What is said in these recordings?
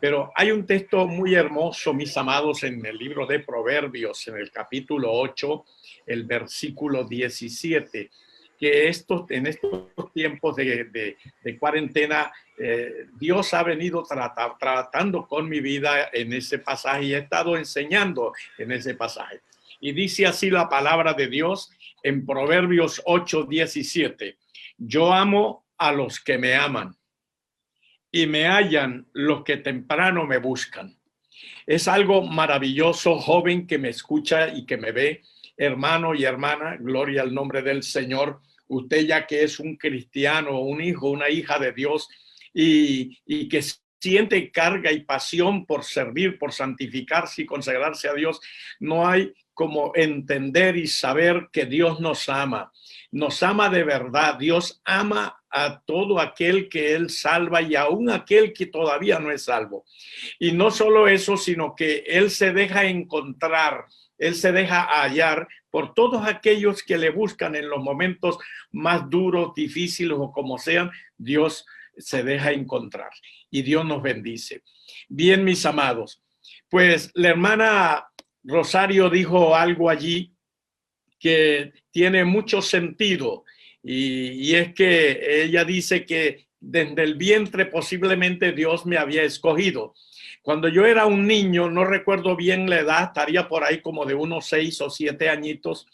Pero hay un texto muy hermoso, mis amados, en el libro de Proverbios, en el capítulo 8, el versículo 17, que en estos tiempos de cuarentena, Dios ha venido tratando con mi vida en ese pasaje y he estado enseñando en ese pasaje. Y dice así la palabra de Dios en Proverbios 8, 17. Yo amo a los que me aman y me hallan los que temprano me buscan. Es algo maravilloso, joven que me escucha y que me ve, hermano y hermana, gloria al nombre del Señor. Usted ya que es un cristiano, un hijo, una hija de Dios y que siente carga y pasión por servir, por santificarse y consagrarse a Dios, no hay como entender y saber que Dios nos ama de verdad. Dios ama a todo aquel que Él salva y aún aquel que todavía no es salvo. Y no solo eso, sino que Él se deja encontrar, Él se deja hallar por todos aquellos que le buscan en los momentos más duros, difíciles o como sean. Dios se deja encontrar y Dios nos bendice. Bien, mis amados, pues la hermana Rosario dijo algo allí que tiene mucho sentido y es que ella dice que desde el vientre posiblemente Dios me había escogido. Cuando yo era un niño, no recuerdo bien la edad, estaría por ahí como de unos 6 o 7 añitos,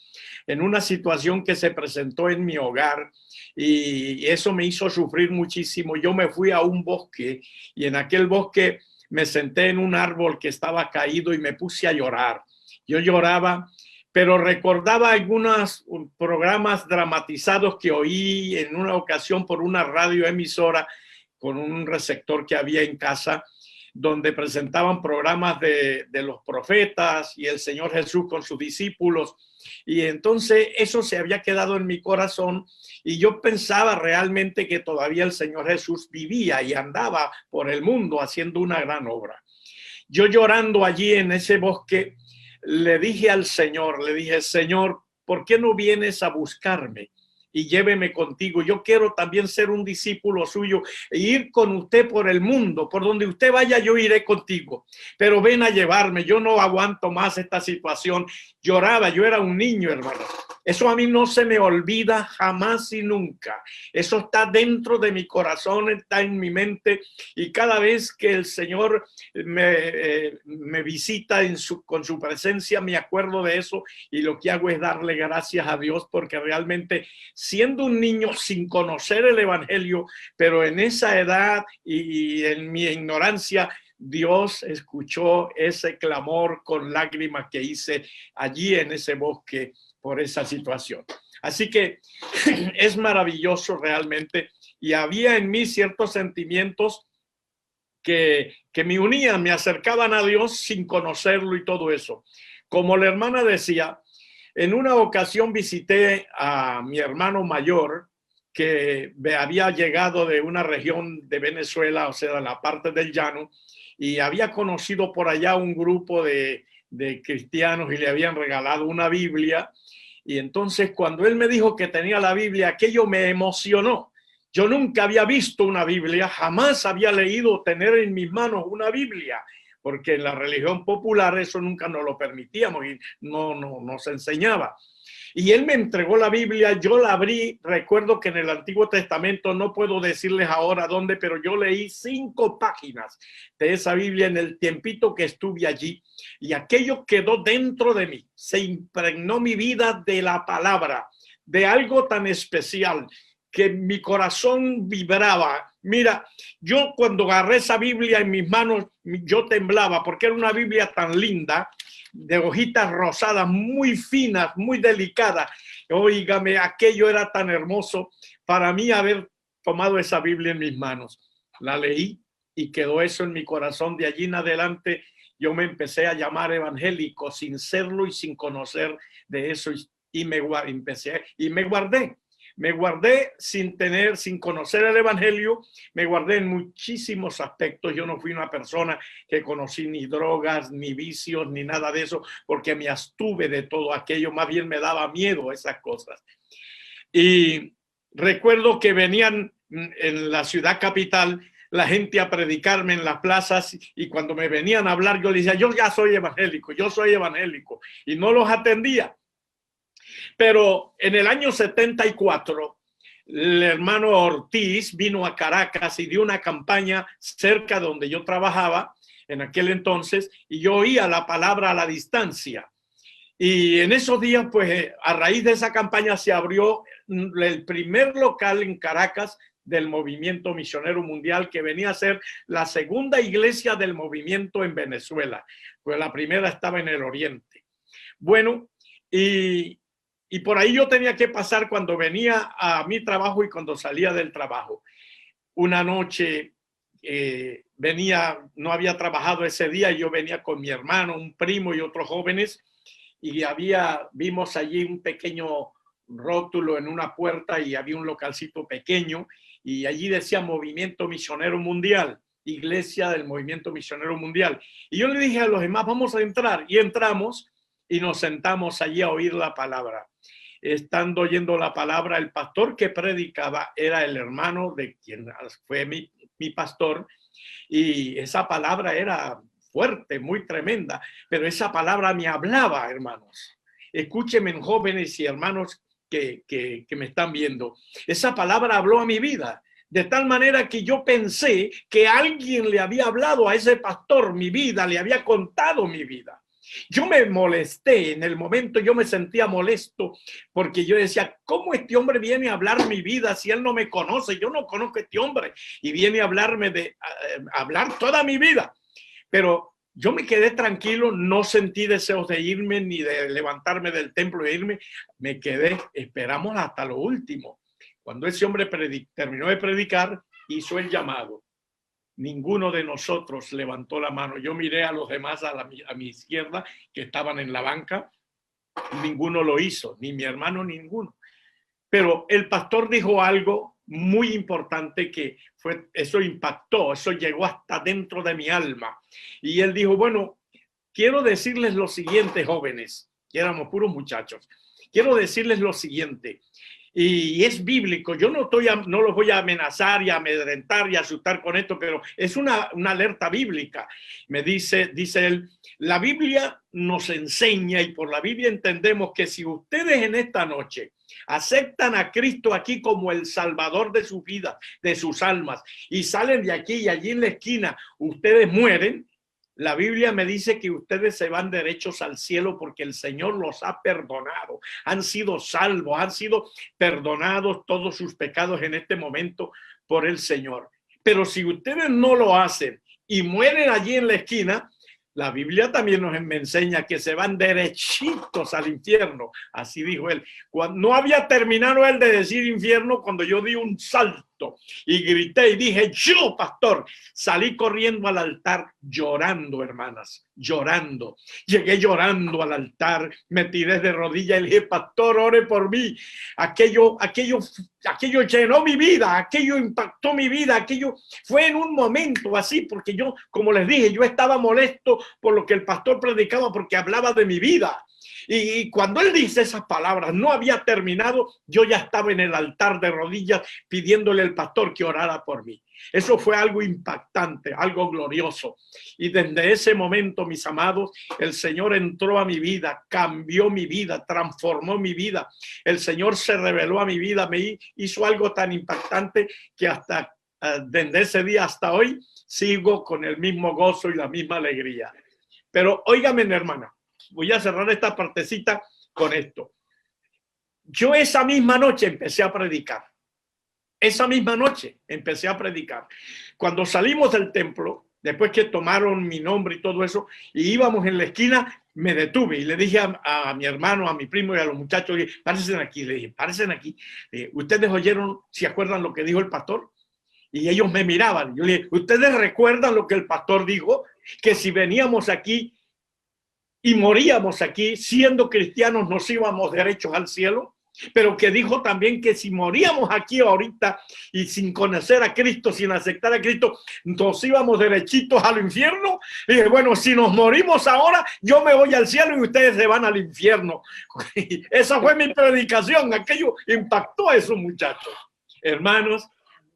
en una situación que se presentó en mi hogar y eso me hizo sufrir muchísimo. Yo me fui a un bosque y en aquel bosque me senté en un árbol que estaba caído y me puse a llorar. Yo lloraba, pero recordaba algunos programas dramatizados que oí en una ocasión por una radioemisora con un receptor que había en casa, donde presentaban programas de los profetas y el Señor Jesús con sus discípulos. Y entonces eso se había quedado en mi corazón y yo pensaba realmente que todavía el Señor Jesús vivía y andaba por el mundo haciendo una gran obra. Yo llorando allí en ese bosque, le dije al Señor, Señor, ¿por qué no vienes a buscarme y lléveme contigo? Yo quiero también ser un discípulo suyo e ir con usted por el mundo, por donde usted vaya yo iré contigo, pero ven a llevarme, yo no aguanto más esta situación. Lloraba, yo era un niño, hermano. Eso a mí no se me olvida jamás y nunca. Eso está dentro de mi corazón, está en mi mente y cada vez que el Señor me visita con su presencia, me acuerdo de eso y lo que hago es darle gracias a Dios porque realmente siendo un niño sin conocer el evangelio, pero en esa edad y en mi ignorancia, Dios escuchó ese clamor con lágrimas que hice allí en ese bosque por esa situación. Así que es maravilloso realmente y había en mí ciertos sentimientos que me unían, me acercaban a Dios sin conocerlo y todo eso. Como la hermana decía, en una ocasión visité a mi hermano mayor que había llegado de una región de Venezuela, o sea, de la parte del llano, y había conocido por allá un grupo de cristianos y le habían regalado una Biblia. Y entonces cuando él me dijo que tenía la Biblia, aquello me emocionó. Yo nunca había visto una Biblia, jamás había leído tener en mis manos una Biblia, porque en la religión popular eso nunca nos lo permitíamos y no se enseñaba. Y él me entregó la Biblia, yo la abrí, recuerdo que en el Antiguo Testamento, no puedo decirles ahora dónde, pero yo leí 5 páginas de esa Biblia en el tiempito que estuve allí y aquello quedó dentro de mí, se impregnó mi vida de la palabra, de algo tan especial que mi corazón vibraba. Mira, yo cuando agarré esa Biblia en mis manos, yo temblaba porque era una Biblia tan linda, de hojitas rosadas, muy finas, muy delicadas. Óigame, aquello era tan hermoso para mí haber tomado esa Biblia en mis manos. La leí y quedó eso en mi corazón. De allí en adelante yo me empecé a llamar evangélico sin serlo y sin conocer de eso y me guardé sin conocer el evangelio, me guardé en muchísimos aspectos. Yo no fui una persona que conocí ni drogas, ni vicios, ni nada de eso, porque me abstuve de todo aquello, más bien me daba miedo esas cosas. Y recuerdo que venían en la ciudad capital la gente a predicarme en las plazas y cuando me venían a hablar yo les decía, yo ya soy evangélico, y no los atendía. Pero en el año 74, el hermano Ortiz vino a Caracas y dio una campaña cerca de donde yo trabajaba en aquel entonces, y yo oía la palabra a la distancia. Y en esos días, pues, a raíz de esa campaña se abrió el primer local en Caracas del Movimiento Misionero Mundial, que venía a ser la segunda iglesia del movimiento en Venezuela, pues la primera estaba en el oriente. Bueno, y por ahí yo tenía que pasar cuando venía a mi trabajo y cuando salía del trabajo. Una noche no había trabajado ese día, y yo venía con mi hermano, un primo y otros jóvenes, y vimos allí un pequeño rótulo en una puerta y había un localcito pequeño y allí decía Movimiento Misionero Mundial, Iglesia del Movimiento Misionero Mundial. Y yo le dije a los demás, vamos a entrar, y entramos y nos sentamos allí a oír la palabra. Estando oyendo la palabra, el pastor que predicaba era el hermano de quien fue mi pastor, y esa palabra era fuerte, muy tremenda, pero esa palabra me hablaba, hermanos. Escúchenme, jóvenes y hermanos que me están viendo. Esa palabra habló a mi vida, de tal manera que yo pensé que alguien le había hablado a ese pastor mi vida, le había contado mi vida. Yo me molesté en el momento, yo me sentía molesto porque yo decía, ¿cómo este hombre viene a hablar mi vida si él no me conoce? Yo no conozco a este hombre y viene a hablarme hablar toda mi vida. Pero yo me quedé tranquilo, no sentí deseos de irme ni de levantarme del templo e irme. Me quedé, esperamos hasta lo último. Cuando ese hombre terminó de predicar, hizo el llamado. Ninguno de nosotros levantó la mano. Yo miré a los demás a mi izquierda que estaban en la banca. Ninguno lo hizo, ni mi hermano, ninguno. Pero el pastor dijo algo muy importante que eso impactó, eso llegó hasta dentro de mi alma. Y él dijo, bueno, quiero decirles lo siguiente, jóvenes, que éramos puros muchachos. Quiero decirles lo siguiente. Y es bíblico, yo no los voy a amenazar y a amedrentar y a asustar con esto, pero es una alerta bíblica. Me dice él, la Biblia nos enseña y por la Biblia entendemos que si ustedes en esta noche aceptan a Cristo aquí como el Salvador de su vida, de sus almas, y salen de aquí y allí en la esquina ustedes mueren, la Biblia me dice que ustedes se van derechos al cielo porque el Señor los ha perdonado. Han sido salvos, han sido perdonados todos sus pecados en este momento por el Señor. Pero si ustedes no lo hacen y mueren allí en la esquina, la Biblia también nos enseña que se van derechitos al infierno. Así dijo él. No había terminado él de decir infierno cuando yo di un salto y grité y dije, yo, pastor, salí corriendo al altar llorando, hermanas, llorando. Llegué llorando al altar, me tiré de rodillas y le dije, pastor, ore por mí. Aquello llenó mi vida, aquello impactó mi vida, aquello fue en un momento así, porque yo, como les dije, yo estaba molesto por lo que el pastor predicaba porque hablaba de mi vida. Y cuando él dice esas palabras, no había terminado, yo ya estaba en el altar de rodillas pidiéndole al pastor que orara por mí. Eso fue algo impactante, algo glorioso. Y desde ese momento, mis amados, el Señor entró a mi vida, cambió mi vida, transformó mi vida. El Señor se reveló a mi vida, me hizo algo tan impactante que hasta desde ese día hasta hoy sigo con el mismo gozo y la misma alegría. Pero óigame, hermana, voy a cerrar esta partecita con esto. Yo esa misma noche empecé a predicar. Esa misma noche empecé a predicar. Cuando salimos del templo, después que tomaron mi nombre y todo eso, y íbamos en la esquina, me detuve y le dije a mi hermano, a mi primo y a los muchachos, párense aquí. Le dije, párense aquí. ¿Ustedes oyeron, si acuerdan lo que dijo el pastor? Y ellos me miraban. Yo le dije, ¿ustedes recuerdan lo que el pastor dijo? Que si veníamos aquí y moríamos aquí, siendo cristianos, nos íbamos derechos al cielo. Pero que dijo también que si moríamos aquí ahorita y sin conocer a Cristo, sin aceptar a Cristo, nos íbamos derechitos al infierno. Y dije, bueno, si nos morimos ahora, yo me voy al cielo y ustedes se van al infierno. Esa fue mi predicación. Aquello impactó a esos muchachos. Hermanos,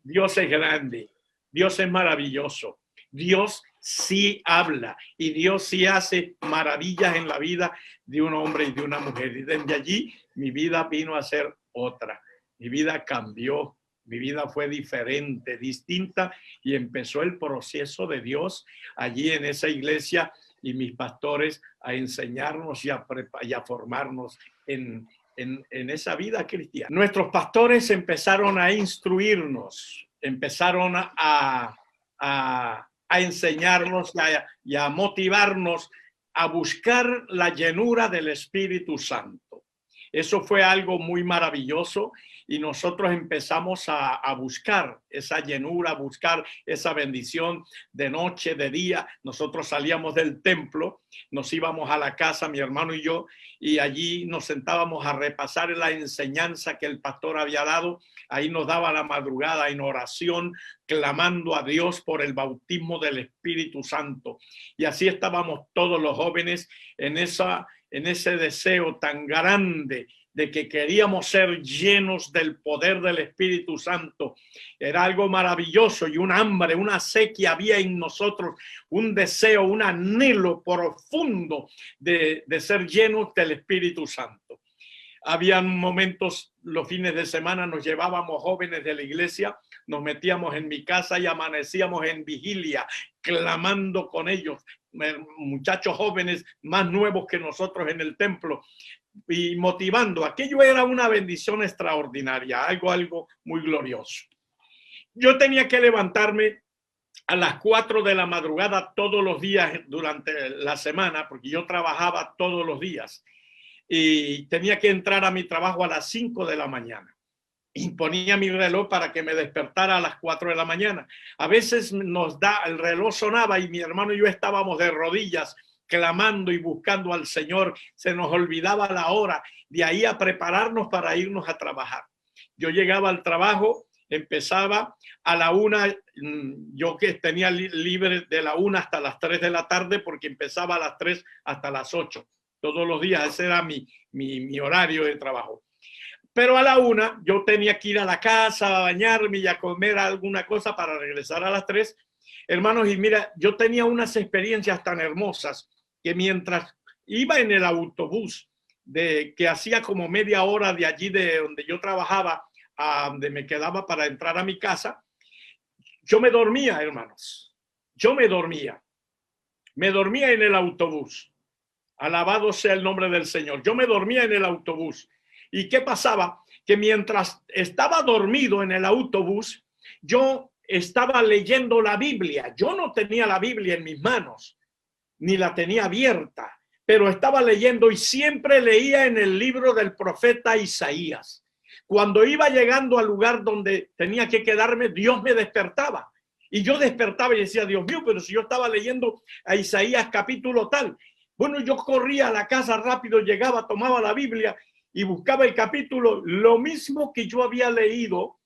Dios es grande. Dios es maravilloso. Dios sí habla y Dios sí hace maravillas en la vida de un hombre y de una mujer. Y desde allí mi vida vino a ser otra. Mi vida cambió. Mi vida fue diferente, distinta, y empezó el proceso de Dios allí en esa iglesia y mis pastores a enseñarnos y a formarnos en esa vida cristiana. Nuestros pastores empezaron a instruirnos, empezaron a enseñarnos y a motivarnos a buscar la llenura del Espíritu Santo. Eso fue algo muy maravilloso y nosotros empezamos a buscar esa llenura, a buscar esa bendición de noche, de día. Nosotros salíamos del templo, nos íbamos a la casa, mi hermano y yo, y allí nos sentábamos a repasar la enseñanza que el pastor había dado. Ahí nos daba la madrugada en oración, clamando a Dios por el bautismo del Espíritu Santo. Y así estábamos todos los jóvenes en ese deseo tan grande de que queríamos ser llenos del poder del Espíritu Santo. Era algo maravilloso y un hambre, una sequía había en nosotros, un deseo, un anhelo profundo de ser llenos del Espíritu Santo. Habían momentos, los fines de semana nos llevábamos jóvenes de la iglesia, nos metíamos en mi casa y amanecíamos en vigilia, clamando con ellos, muchachos jóvenes más nuevos que nosotros en el templo, y motivando. Aquello era una bendición extraordinaria, algo muy glorioso. Yo tenía que levantarme a las 4 de la madrugada todos los días durante la semana, porque yo trabajaba todos los días y tenía que entrar a mi trabajo a las 5 de la mañana. Y ponía mi reloj para que me despertara a las 4 de la mañana. A veces el reloj sonaba y mi hermano y yo estábamos de rodillas clamando y buscando al Señor. Se nos olvidaba la hora, de ahí a prepararnos para irnos a trabajar. Yo llegaba al trabajo, empezaba a la 1, yo que tenía libre de la 1 hasta las 3 de la tarde, porque empezaba a las 3 hasta las 8. Todos los días, ese era mi horario de trabajo. Pero a la 1 yo tenía que ir a la casa a bañarme y a comer alguna cosa para regresar a las 3. Hermanos, y mira, yo tenía unas experiencias tan hermosas que mientras iba en el autobús, que hacía como media hora de allí de donde yo trabajaba a donde me quedaba para entrar a mi casa, yo me dormía, hermanos. Yo me dormía en el autobús. Alabado sea el nombre del Señor. Yo me dormía en el autobús. ¿Y qué pasaba? Que mientras estaba dormido en el autobús, yo estaba leyendo la Biblia. Yo no tenía la Biblia en mis manos, ni la tenía abierta, pero estaba leyendo y siempre leía en el libro del profeta Isaías. Cuando iba llegando al lugar donde tenía que quedarme, Dios me despertaba. Y yo despertaba y decía, Dios mío, pero si yo estaba leyendo a Isaías capítulo tal. Bueno, yo corría a la casa rápido, llegaba, tomaba la Biblia y buscaba el capítulo. Lo mismo que yo había leído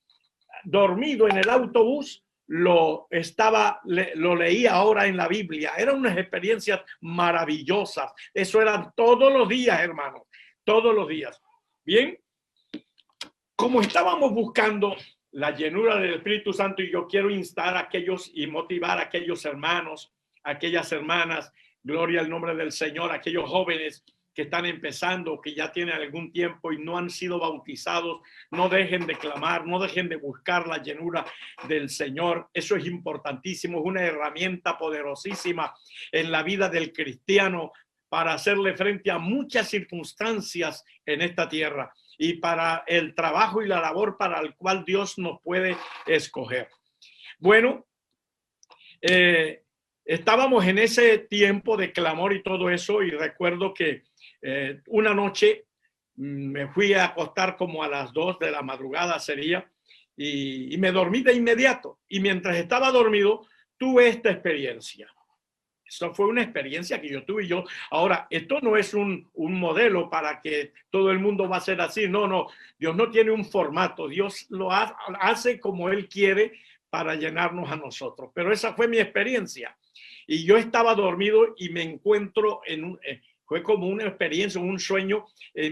dormido en el autobús, lo leía ahora en la Biblia. Eran unas experiencias maravillosas. Eso eran todos los días, hermanos, todos los días. Bien, como estábamos buscando la llenura del Espíritu Santo, y yo quiero instar a aquellos y motivar a aquellos hermanos, a aquellas hermanas, gloria al nombre del Señor, a aquellos jóvenes que están empezando, que ya tienen algún tiempo y no han sido bautizados, no dejen de clamar, no dejen de buscar la llenura del Señor. Eso es importantísimo, es una herramienta poderosísima en la vida del cristiano para hacerle frente a muchas circunstancias en esta tierra y para el trabajo y la labor para el cual Dios nos puede escoger. Bueno, estábamos en ese tiempo de clamor y todo eso, y recuerdo que una noche me fui a acostar como a las 2 de la madrugada sería, y me dormí de inmediato. Y mientras estaba dormido, tuve esta experiencia. Eso fue una experiencia que yo tuve. Ahora, esto no es un modelo para que todo el mundo va a ser así. No. Dios no tiene un formato. Dios lo hace como Él quiere para llenarnos a nosotros. Pero esa fue mi experiencia. Y yo estaba dormido y me encuentro Fue como una experiencia, un sueño.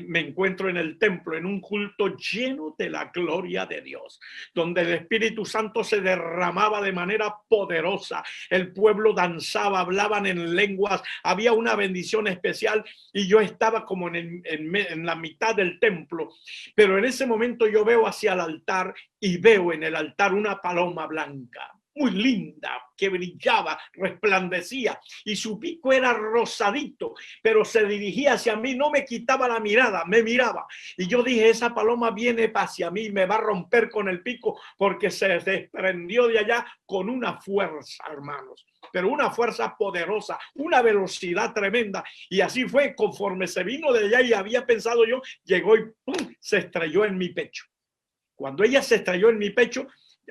Me encuentro en el templo, en un culto lleno de la gloria de Dios, donde el Espíritu Santo se derramaba de manera poderosa. El pueblo danzaba, hablaban en lenguas, había una bendición especial y yo estaba como en la mitad del templo. Pero en ese momento yo veo hacia el altar y veo en el altar una paloma blanca, muy linda, que brillaba, resplandecía, y su pico era rosadito, pero se dirigía hacia mí, no me quitaba la mirada, me miraba. Y yo dije, esa paloma viene hacia mí, me va a romper con el pico, porque se desprendió de allá con una fuerza, hermanos, pero una fuerza poderosa, una velocidad tremenda. Y así fue, conforme se vino de allá y había pensado yo, llegó y ¡pum!, se estrelló en mi pecho. Cuando ella se estrelló en mi pecho,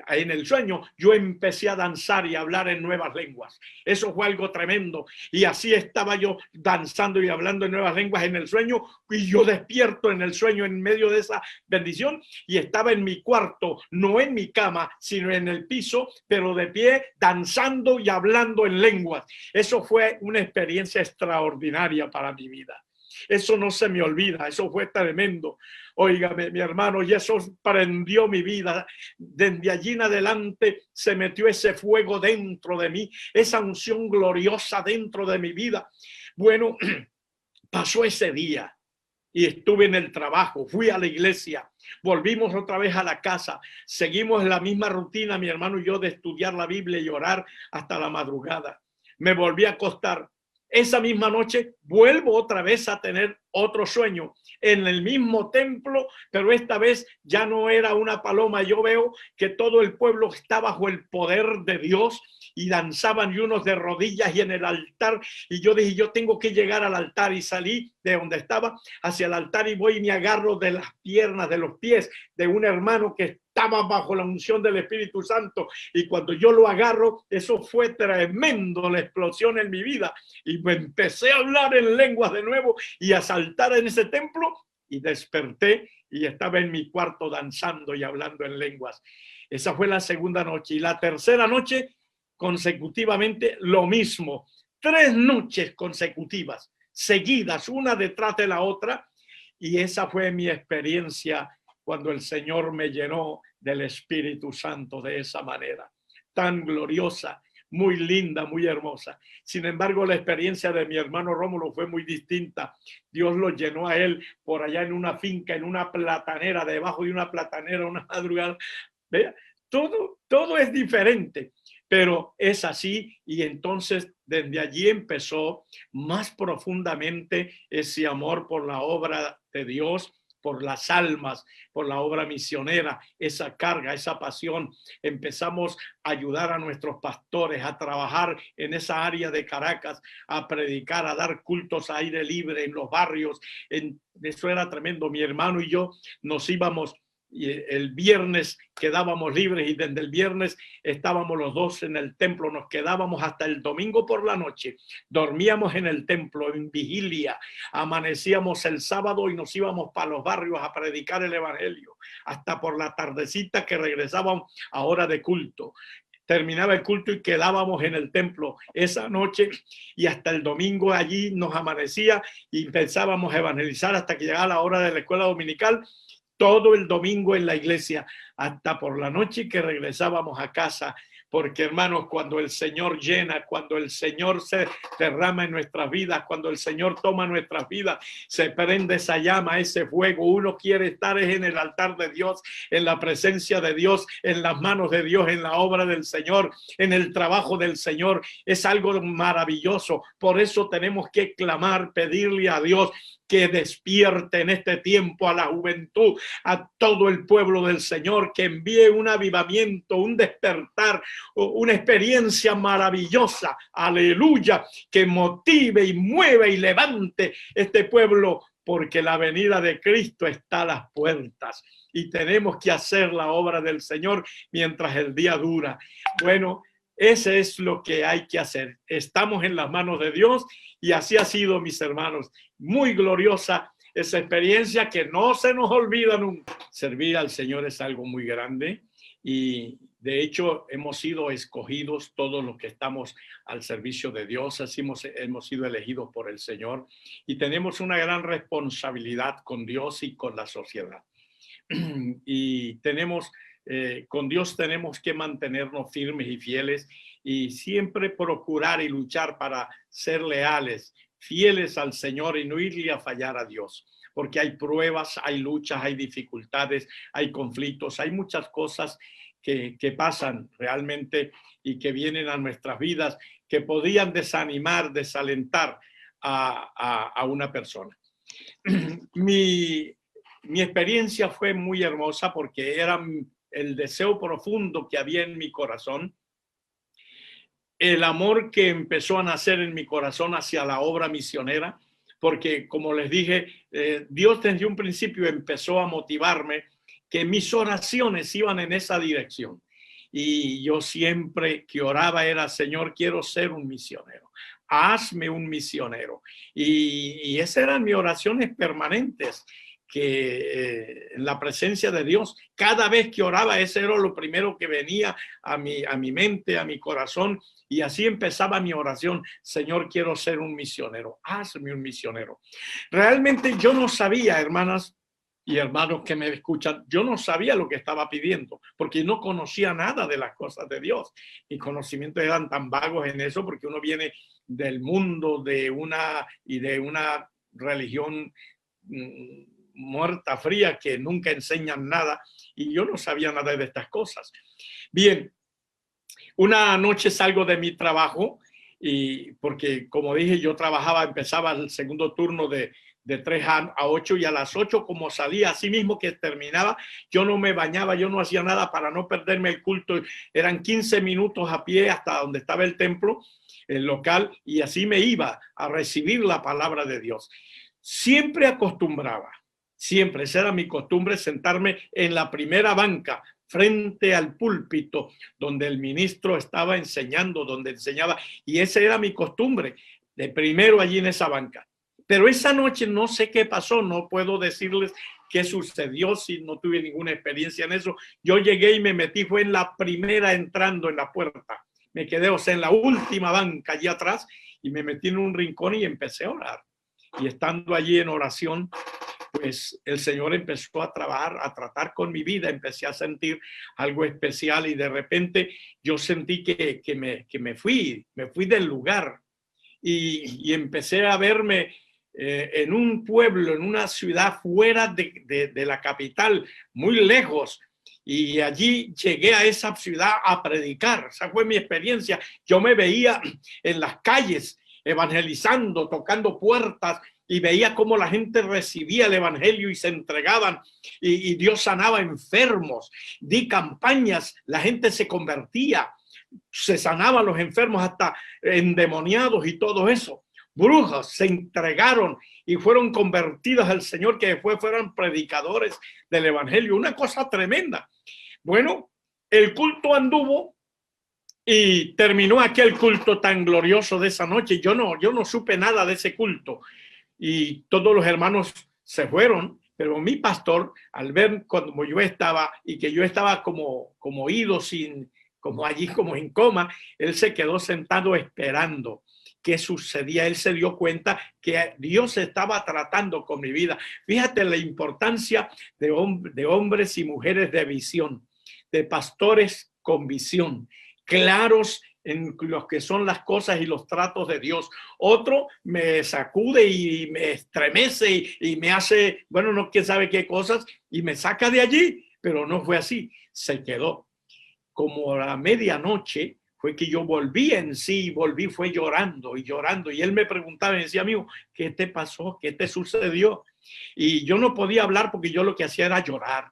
en el sueño, yo empecé a danzar y a hablar en nuevas lenguas. Eso fue algo tremendo. Y así estaba yo danzando y hablando en nuevas lenguas en el sueño, y yo despierto en el sueño en medio de esa bendición, y estaba en mi cuarto, no en mi cama, sino en el piso, pero de pie, danzando y hablando en lenguas. Eso fue una experiencia extraordinaria para mi vida. Eso no se me olvida, eso fue tremendo. Óigame, mi hermano, y eso prendió mi vida. Desde allí en adelante se metió ese fuego dentro de mí, esa unción gloriosa dentro de mi vida. Bueno, pasó ese día y estuve en el trabajo, fui a la iglesia, volvimos otra vez a la casa, seguimos la misma rutina, mi hermano y yo, de estudiar la Biblia y orar hasta la madrugada. Me volví a acostar. Esa misma noche vuelvo otra vez a tener otro sueño en el mismo templo, pero esta vez ya no era una paloma. Yo veo que todo el pueblo está bajo el poder de Dios y danzaban, y unos de rodillas y en el altar. Y yo dije, yo tengo que llegar al altar, y salí de donde estaba hacia el altar y voy y me agarro de las piernas, de los pies de un hermano que estaba bajo la unción del Espíritu Santo. Y cuando yo lo agarro, eso fue tremendo, la explosión en mi vida. Y me empecé a hablar en lenguas de nuevo y a saltar en ese templo, y desperté y estaba en mi cuarto danzando y hablando en lenguas. Esa fue la segunda noche. Y la tercera noche, consecutivamente, lo mismo. 3 noches consecutivas, seguidas, una detrás de la otra. Y esa fue mi experiencia cuando el Señor me llenó del Espíritu Santo de esa manera, tan gloriosa, muy linda, muy hermosa. Sin embargo, la experiencia de mi hermano Rómulo fue muy distinta. Dios lo llenó a él por allá en una finca, en una platanera, debajo de una platanera, una madrugada. Vea, todo es diferente, pero es así. Y entonces desde allí empezó más profundamente ese amor por la obra de Dios, por las almas, por la obra misionera, esa carga, esa pasión. Empezamos a ayudar a nuestros pastores, a trabajar en esa área de Caracas, a predicar, a dar cultos a aire libre en los barrios. Eso era tremendo. Mi hermano y yo nos íbamos, y el viernes quedábamos libres, y desde el viernes estábamos los dos en el templo, nos quedábamos hasta el domingo por la noche, dormíamos en el templo en vigilia, amanecíamos el sábado y nos íbamos para los barrios a predicar el evangelio, hasta por la tardecita que regresábamos a hora de culto. Terminaba el culto y quedábamos en el templo esa noche, y hasta el domingo allí nos amanecía y empezábamos a evangelizar hasta que llegaba la hora de la escuela dominical. Todo el domingo en la iglesia, hasta por la noche que regresábamos a casa. Porque, hermanos, cuando el Señor llena, cuando el Señor se derrama en nuestras vidas, cuando el Señor toma nuestras vidas, se prende esa llama, ese fuego. Uno quiere estar en el altar de Dios, en la presencia de Dios, en las manos de Dios, en la obra del Señor, en el trabajo del Señor. Es algo maravilloso. Por eso tenemos que clamar, pedirle a Dios que despierte en este tiempo a la juventud, a todo el pueblo del Señor, que envíe un avivamiento, un despertar, una experiencia maravillosa, aleluya, que motive y mueva y levante este pueblo, porque la venida de Cristo está a las puertas y tenemos que hacer la obra del Señor mientras el día dura. Bueno, ese es lo que hay que hacer. Estamos en las manos de Dios, y así ha sido, mis hermanos. Muy gloriosa esa experiencia que no se nos olvida nunca. Servir al Señor es algo muy grande, y De hecho, hemos sido escogidos todos los que estamos al servicio de Dios, hemos sido elegidos por el Señor y tenemos una gran responsabilidad con Dios y con la sociedad. Y con Dios tenemos que mantenernos firmes y fieles y siempre procurar y luchar para ser leales, fieles al Señor y no irle a fallar a Dios. Porque hay pruebas, hay luchas, hay dificultades, hay conflictos, hay muchas cosas que pasan realmente y que vienen a nuestras vidas que podrían desanimar, desalentar a una persona. Mi experiencia fue muy hermosa porque era el deseo profundo que había en mi corazón, el amor que empezó a nacer en mi corazón hacia la obra misionera, porque como les dije, Dios desde un principio empezó a motivarme que mis oraciones iban en esa dirección. Y yo siempre que oraba era, Señor, quiero ser un misionero. Hazme un misionero. Y esas eran mis oraciones permanentes, que en la presencia de Dios, cada vez que oraba, ese era lo primero que venía a mi mente, a mi corazón. Y así empezaba mi oración, Señor, quiero ser un misionero, hazme un misionero. Realmente yo no sabía, hermanas y hermanos que me escuchan, yo no sabía lo que estaba pidiendo, porque no conocía nada de las cosas de Dios. Mis conocimientos eran tan vagos en eso, porque uno viene del mundo de una religión muerta, fría, que nunca enseñan nada, y yo no sabía nada de estas cosas. Bien, una noche salgo de mi trabajo y porque, como dije, yo empezaba el segundo turno de 3 a 8 y a las 8 como salía, así mismo que terminaba, yo no me bañaba, yo no hacía nada para no perderme el culto. Eran 15 minutos a pie hasta donde estaba el templo, el local, y así me iba a recibir la palabra de Dios. Siempre acostumbraba, siempre, esa era mi costumbre, sentarme en la primera banca frente al púlpito donde el ministro estaba enseñando, donde enseñaba, y esa era mi costumbre, de primero allí en esa banca. Pero esa noche no sé qué pasó, no puedo decirles qué sucedió si no tuve ninguna experiencia en eso. Yo llegué y me metí, fue en la primera entrando en la puerta. Me quedé, o sea, en la última banca allí atrás y me metí en un rincón y empecé a orar. Y estando allí en oración, pues el Señor empezó a tratar con mi vida, empecé a sentir algo especial y de repente yo sentí que me fui del lugar y empecé a verme en un pueblo, en una ciudad fuera de la capital, muy lejos. Y allí llegué a esa ciudad a predicar. Esa fue mi experiencia. Yo me veía en las calles evangelizando, tocando puertas, y veía cómo la gente recibía el evangelio y se entregaban y Dios sanaba enfermos. Di campañas, la gente se convertía, se sanaban los enfermos, hasta endemoniados y todo eso. Brujas se entregaron y fueron convertidas al Señor, que después fueron predicadores del evangelio. Una cosa tremenda. Bueno, el culto anduvo y terminó aquel culto tan glorioso de esa noche. Yo no supe nada de ese culto y todos los hermanos se fueron, pero mi pastor, al ver como yo estaba y que yo estaba como ido, como allí, como en coma, él se quedó sentado esperando qué sucedía. Él se dio cuenta que Dios estaba tratando con mi vida. Fíjate la importancia de hombres y mujeres de visión, de pastores con visión, claros en los que son las cosas y los tratos de Dios. Otro me sacude y me estremece y me hace, bueno, no quién sabe qué cosas, y me saca de allí, pero no fue así, se quedó. Como a la medianoche fue que yo volví en sí, fue llorando y llorando, y él me preguntaba, me decía, amigo, ¿qué te pasó? ¿Qué te sucedió? Y yo no podía hablar porque yo lo que hacía era llorar.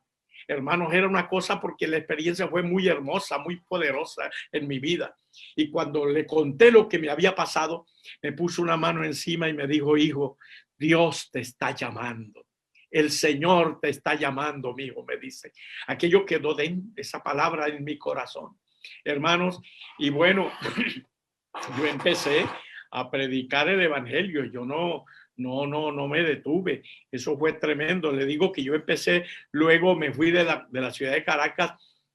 Hermanos, era una cosa, porque la experiencia fue muy hermosa, muy poderosa en mi vida. Y cuando le conté lo que me había pasado, me puso una mano encima y me dijo, hijo, Dios te está llamando. El Señor te está llamando, mi hijo, me dice. Aquello quedó de esa palabra en mi corazón, hermanos. Y bueno, yo empecé a predicar el evangelio. Yo no me detuve. Eso fue tremendo. Le digo que yo empecé, luego me fui de la ciudad de Caracas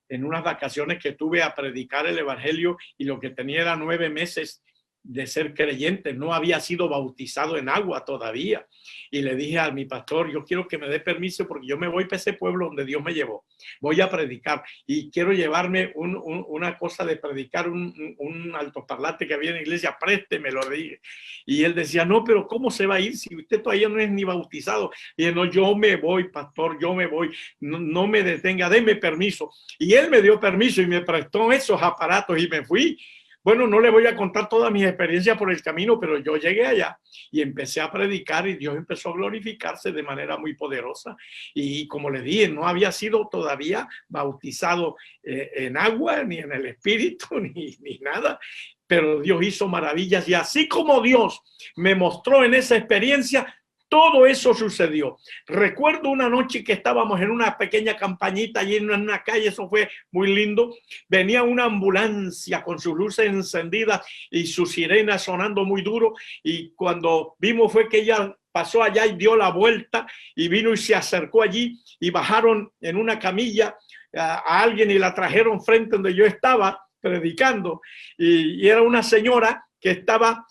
en unas vacaciones que tuve a predicar el evangelio y lo que tenía era 9 meses de ser creyente, no había sido bautizado en agua todavía. Y le dije a mi pastor, yo quiero que me dé permiso porque yo me voy para ese pueblo donde Dios me llevó. Voy a predicar y quiero llevarme una cosa de predicar, un altoparlante que había en la iglesia, préstemelo, le dije. Y él decía, no, pero ¿cómo se va a ir si usted todavía no es ni bautizado? Y él, no, yo me voy, pastor, yo me voy, no me detenga, déme permiso. Y él me dio permiso y me prestó esos aparatos y me fui. Bueno, no le voy a contar todas mis experiencias por el camino, pero yo llegué allá y empecé a predicar y Dios empezó a glorificarse de manera muy poderosa. Y como le dije, no había sido todavía bautizado en agua, ni en el Espíritu, ni nada. Pero Dios hizo maravillas y así como Dios me mostró en esa experiencia, todo eso sucedió. Recuerdo una noche que estábamos en una pequeña campañita allí en una calle, eso fue muy lindo. Venía una ambulancia con sus luces encendidas y sus sirenas sonando muy duro. Y cuando vimos fue que ella pasó allá y dio la vuelta y vino y se acercó allí y bajaron en una camilla a alguien y la trajeron frente donde yo estaba predicando. Y era una señora que estaba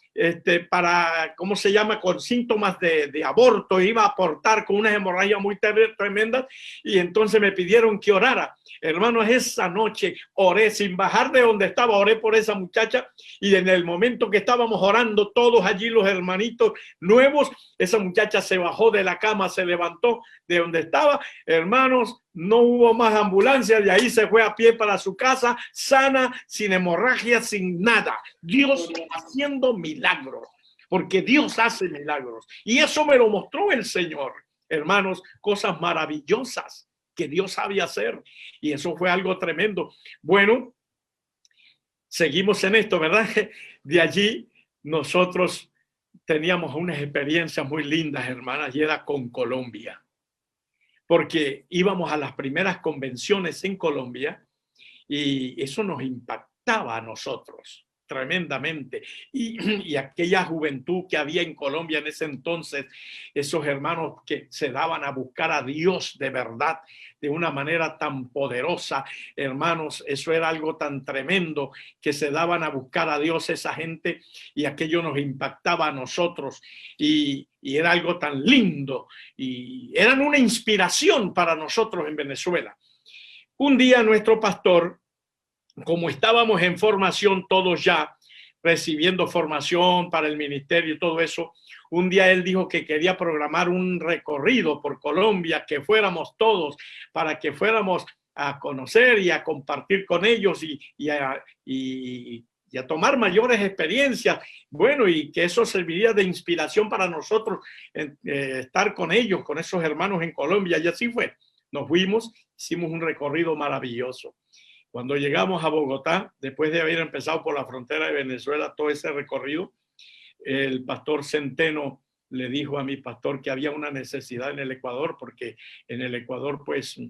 ¿cómo se llama? Con síntomas de aborto, iba a abortar con unas hemorragias muy tremendas y entonces me pidieron que orara. Hermanos, esa noche oré sin bajar de donde estaba, oré por esa muchacha y en el momento que estábamos orando todos allí los hermanitos nuevos, esa muchacha se bajó de la cama, se levantó de donde estaba. Hermanos, no hubo más ambulancia, de ahí se fue a pie para su casa, sana, sin hemorragia, sin nada. Dios haciendo milagros, porque Dios hace milagros. Y eso me lo mostró el Señor. Hermanos, cosas maravillosas que Dios sabe hacer. Y eso fue algo tremendo. Bueno, seguimos en esto, ¿verdad? De allí nosotros teníamos unas experiencias muy lindas, hermanas, y era con Colombia. Porque íbamos a las primeras convenciones en Colombia y eso nos impactaba a nosotros tremendamente. Y aquella juventud que había en Colombia en ese entonces, esos hermanos que se daban a buscar a Dios de verdad, de una manera tan poderosa, hermanos, eso era algo tan tremendo, que se daban a buscar a Dios esa gente y aquello nos impactaba a nosotros y era algo tan lindo y eran una inspiración para nosotros en Venezuela. Un día nuestro pastor, como estábamos en formación todos ya, recibiendo formación para el ministerio y todo eso, un día él dijo que quería programar un recorrido por Colombia, que fuéramos todos, para que fuéramos a conocer y a compartir con ellos y a tomar mayores experiencias. Bueno, y que eso serviría de inspiración para nosotros, estar con ellos, con esos hermanos en Colombia. Y así fue. Nos fuimos, hicimos un recorrido maravilloso. Cuando llegamos a Bogotá, después de haber empezado por la frontera de Venezuela, todo ese recorrido, el pastor Centeno le dijo a mi pastor que había una necesidad en el Ecuador, porque en el Ecuador pues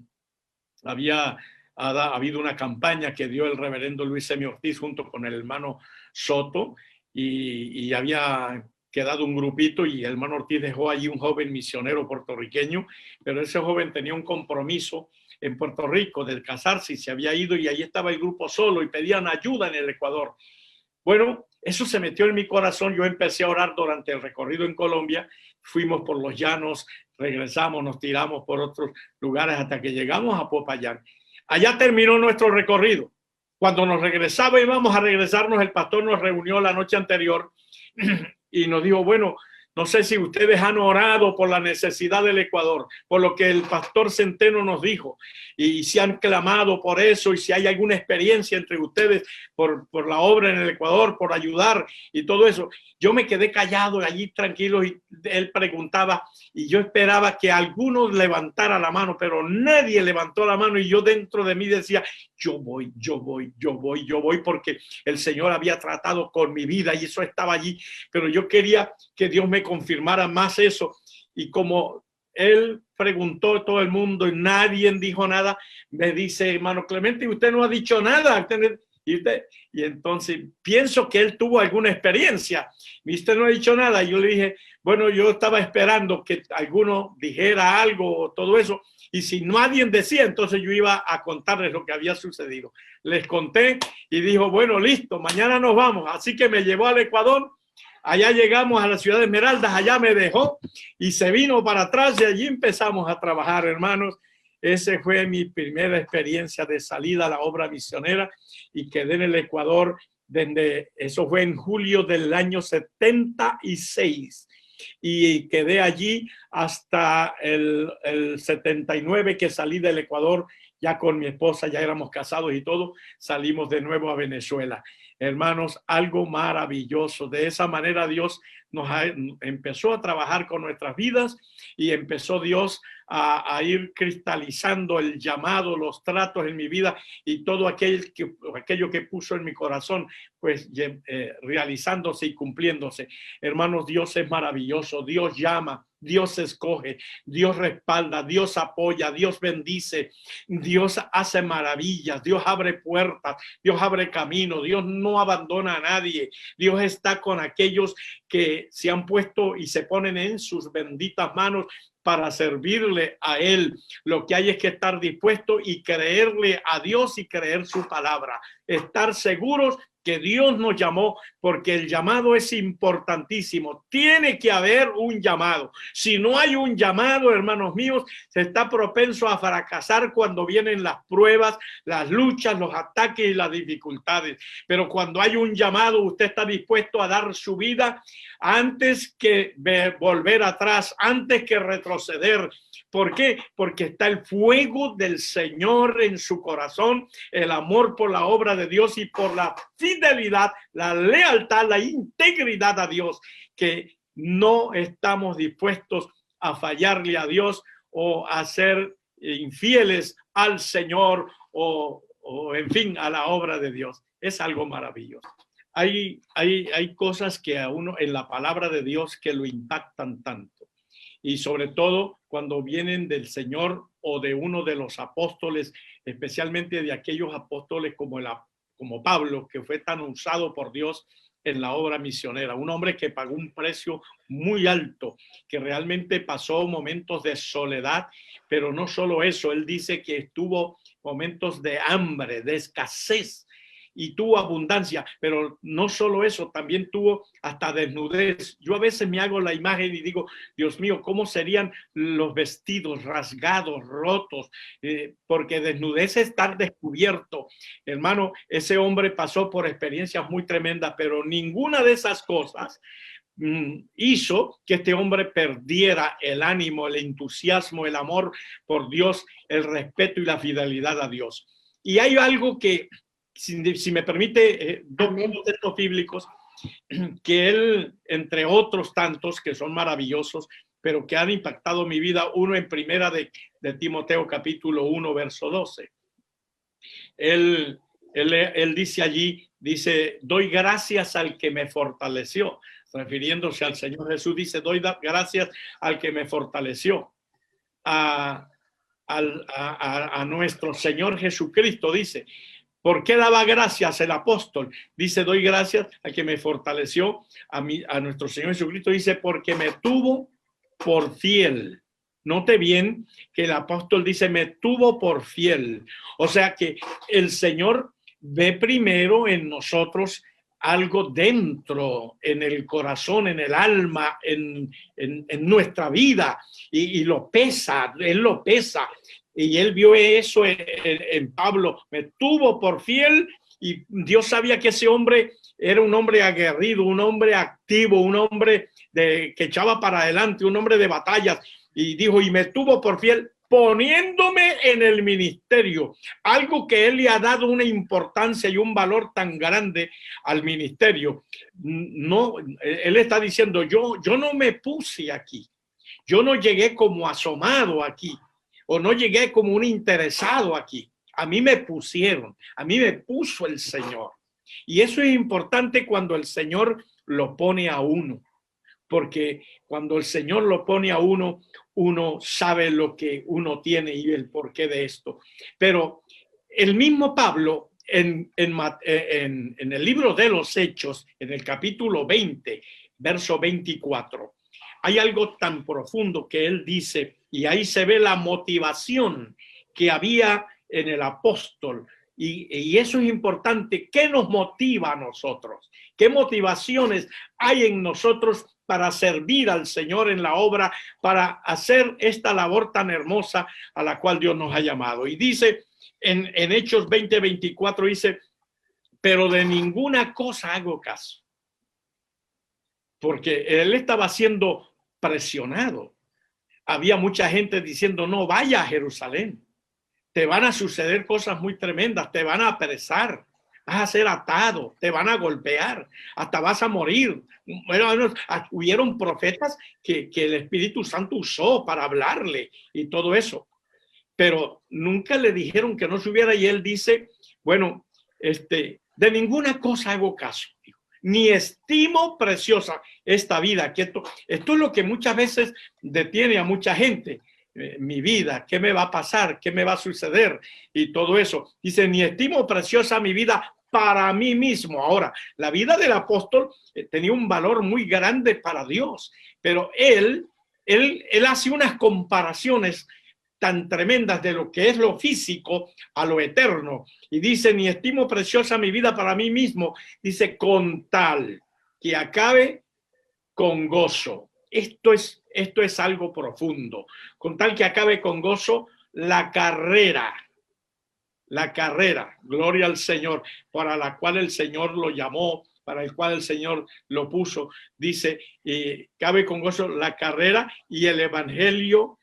había habido una campaña que dio el reverendo Luis Semi Ortiz junto con el hermano Soto y había quedado un grupito y el hermano Ortiz dejó allí un joven misionero puertorriqueño, pero ese joven tenía un compromiso en Puerto Rico de casarse y se había ido y ahí estaba el grupo solo y pedían ayuda en el Ecuador. Bueno, eso se metió en mi corazón. Yo empecé a orar durante el recorrido en Colombia. Fuimos por los llanos, regresamos, nos tiramos por otros lugares hasta que llegamos a Popayán. Allá terminó nuestro recorrido. Cuando nos regresaba, íbamos a regresarnos, el pastor nos reunió la noche anterior y nos dijo, bueno, no sé si ustedes han orado por la necesidad del Ecuador, por lo que el pastor Centeno nos dijo, y si han clamado por eso, y si hay alguna experiencia entre ustedes por la obra en el Ecuador, por ayudar y todo eso. Yo me quedé callado allí tranquilo y él preguntaba y yo esperaba que alguno levantara la mano, pero nadie levantó la mano y yo dentro de mí decía, yo voy, porque el Señor había tratado con mi vida y eso estaba allí, pero yo quería que Dios me confirmara más eso. Y como él preguntó a todo el mundo y nadie dijo nada, me dice, hermano Clemente, usted no ha dicho nada. Y entonces pienso que él tuvo alguna experiencia. Y usted no ha dicho nada. Yo le dije, bueno, yo estaba esperando que alguno dijera algo o todo eso. Y si nadie decía, entonces yo iba a contarles lo que había sucedido. Les conté y dijo, bueno, listo, mañana nos vamos. Así que me llevó al Ecuador. Allá llegamos a la ciudad de Esmeraldas, allá me dejó y se vino para atrás y allí empezamos a trabajar, hermanos. Esa fue mi primera experiencia de salida a la obra misionera y quedé en el Ecuador, desde, eso fue en julio del año 76 y quedé allí hasta el 79 que salí del Ecuador ya con mi esposa, ya éramos casados y todo, salimos de nuevo a Venezuela. Hermanos, algo maravilloso. De esa manera Dios empezó a trabajar con nuestras vidas y empezó Dios a ir cristalizando el llamado, los tratos en mi vida y todo aquello que puso en mi corazón, pues realizándose y cumpliéndose. Hermanos, Dios es maravilloso. Dios llama, Dios escoge, Dios respalda, Dios apoya, Dios bendice, Dios hace maravillas, Dios abre puertas, Dios abre camino, Dios no abandona a nadie. Dios está con aquellos que se han puesto y se ponen en sus benditas manos para servirle a Él. Lo que hay es que estar dispuesto y creerle a Dios y creer su palabra. Estar seguros que Dios nos llamó, porque el llamado es importantísimo. Tiene que haber un llamado. Si no hay un llamado, hermanos míos, se está propenso a fracasar cuando vienen las pruebas, las luchas, los ataques y las dificultades. Pero cuando hay un llamado, usted está dispuesto a dar su vida antes que volver atrás, antes que retroceder. ¿Por qué? Porque está el fuego del Señor en su corazón, el amor por la obra de Dios y por la fidelidad, la lealtad, la integridad a Dios, que no estamos dispuestos a fallarle a Dios o a ser infieles al Señor o en fin, a la obra de Dios. Es algo maravilloso. Hay cosas que a uno en la palabra de Dios que lo impactan tanto. Y sobre todo cuando vienen del Señor o de uno de los apóstoles, especialmente de aquellos apóstoles como Pablo, que fue tan usado por Dios en la obra misionera. Un hombre que pagó un precio muy alto, que realmente pasó momentos de soledad, pero no solo eso, él dice que estuvo momentos de hambre, de escasez, y tuvo abundancia, pero no solo eso, también tuvo hasta desnudez. Yo a veces me hago la imagen y digo, Dios mío, ¿cómo serían los vestidos rasgados, rotos? Porque desnudez es estar descubierto. Hermano, ese hombre pasó por experiencias muy tremendas, pero ninguna de esas cosas hizo que este hombre perdiera el ánimo, el entusiasmo, el amor por Dios, el respeto y la fidelidad a Dios. Y hay algo que, si me permite, dos textos bíblicos que él, entre otros tantos que son maravillosos, pero que han impactado mi vida, uno en primera de Timoteo capítulo 1, verso 12. Él dice allí, dice, doy gracias al que me fortaleció, refiriéndose al Señor Jesús, dice, doy gracias al que me fortaleció, a nuestro Señor Jesucristo, dice. ¿Por qué daba gracias el apóstol? Dice, doy gracias al que me fortaleció, a nuestro Señor Jesucristo. Dice, porque me tuvo por fiel. Note bien que el apóstol dice, me tuvo por fiel. O sea que el Señor ve primero en nosotros algo dentro, en el corazón, en el alma, en nuestra vida, y lo pesa, Él lo pesa. Y él vio eso en Pablo, me tuvo por fiel, y Dios sabía que ese hombre era un hombre aguerrido, un hombre activo, un hombre que echaba para adelante, un hombre de batallas, y dijo, y me tuvo por fiel poniéndome en el ministerio, algo que él le ha dado una importancia y un valor tan grande al ministerio. No, él está diciendo, yo no me puse aquí, yo no llegué como asomado aquí, o no llegué como un interesado aquí. A mí me pusieron, a mí me puso el Señor. Y eso es importante cuando el Señor lo pone a uno, porque cuando el Señor lo pone a uno, uno sabe lo que uno tiene y el porqué de esto. Pero el mismo Pablo, en el libro de los Hechos, en el capítulo 20, verso 24, hay algo tan profundo que él dice, y ahí se ve la motivación que había en el apóstol. Y eso es importante. ¿Qué nos motiva a nosotros? ¿Qué motivaciones hay en nosotros para servir al Señor en la obra, para hacer esta labor tan hermosa a la cual Dios nos ha llamado? Y dice en Hechos 20:24, dice, pero de ninguna cosa hago caso. Porque él estaba siendo presionado. Había mucha gente diciendo, no vaya a Jerusalén. Te van a suceder cosas muy tremendas, te van a apresar, vas a ser atado, te van a golpear, hasta vas a morir. Bueno, hubieron profetas que el Espíritu Santo usó para hablarle y todo eso, pero nunca le dijeron que no subiera. Y él dice, bueno, de ninguna cosa hago caso, ni estimo preciosa esta vida. Que esto es lo que muchas veces detiene a mucha gente. Mi vida, ¿qué me va a pasar? ¿Qué me va a suceder? Y todo eso. Dice, ni estimo preciosa mi vida para mí mismo. Ahora, la vida del apóstol tenía un valor muy grande para Dios, pero él hace unas comparaciones tan tremendas de lo que es lo físico a lo eterno. Y dice, ni estimo preciosa mi vida para mí mismo. Dice, con tal que acabe con gozo. Esto es algo profundo. Con tal que acabe con gozo la carrera, gloria al Señor, para la cual el Señor lo llamó, para el cual el Señor lo puso. Dice, cabe con gozo la carrera y el evangelio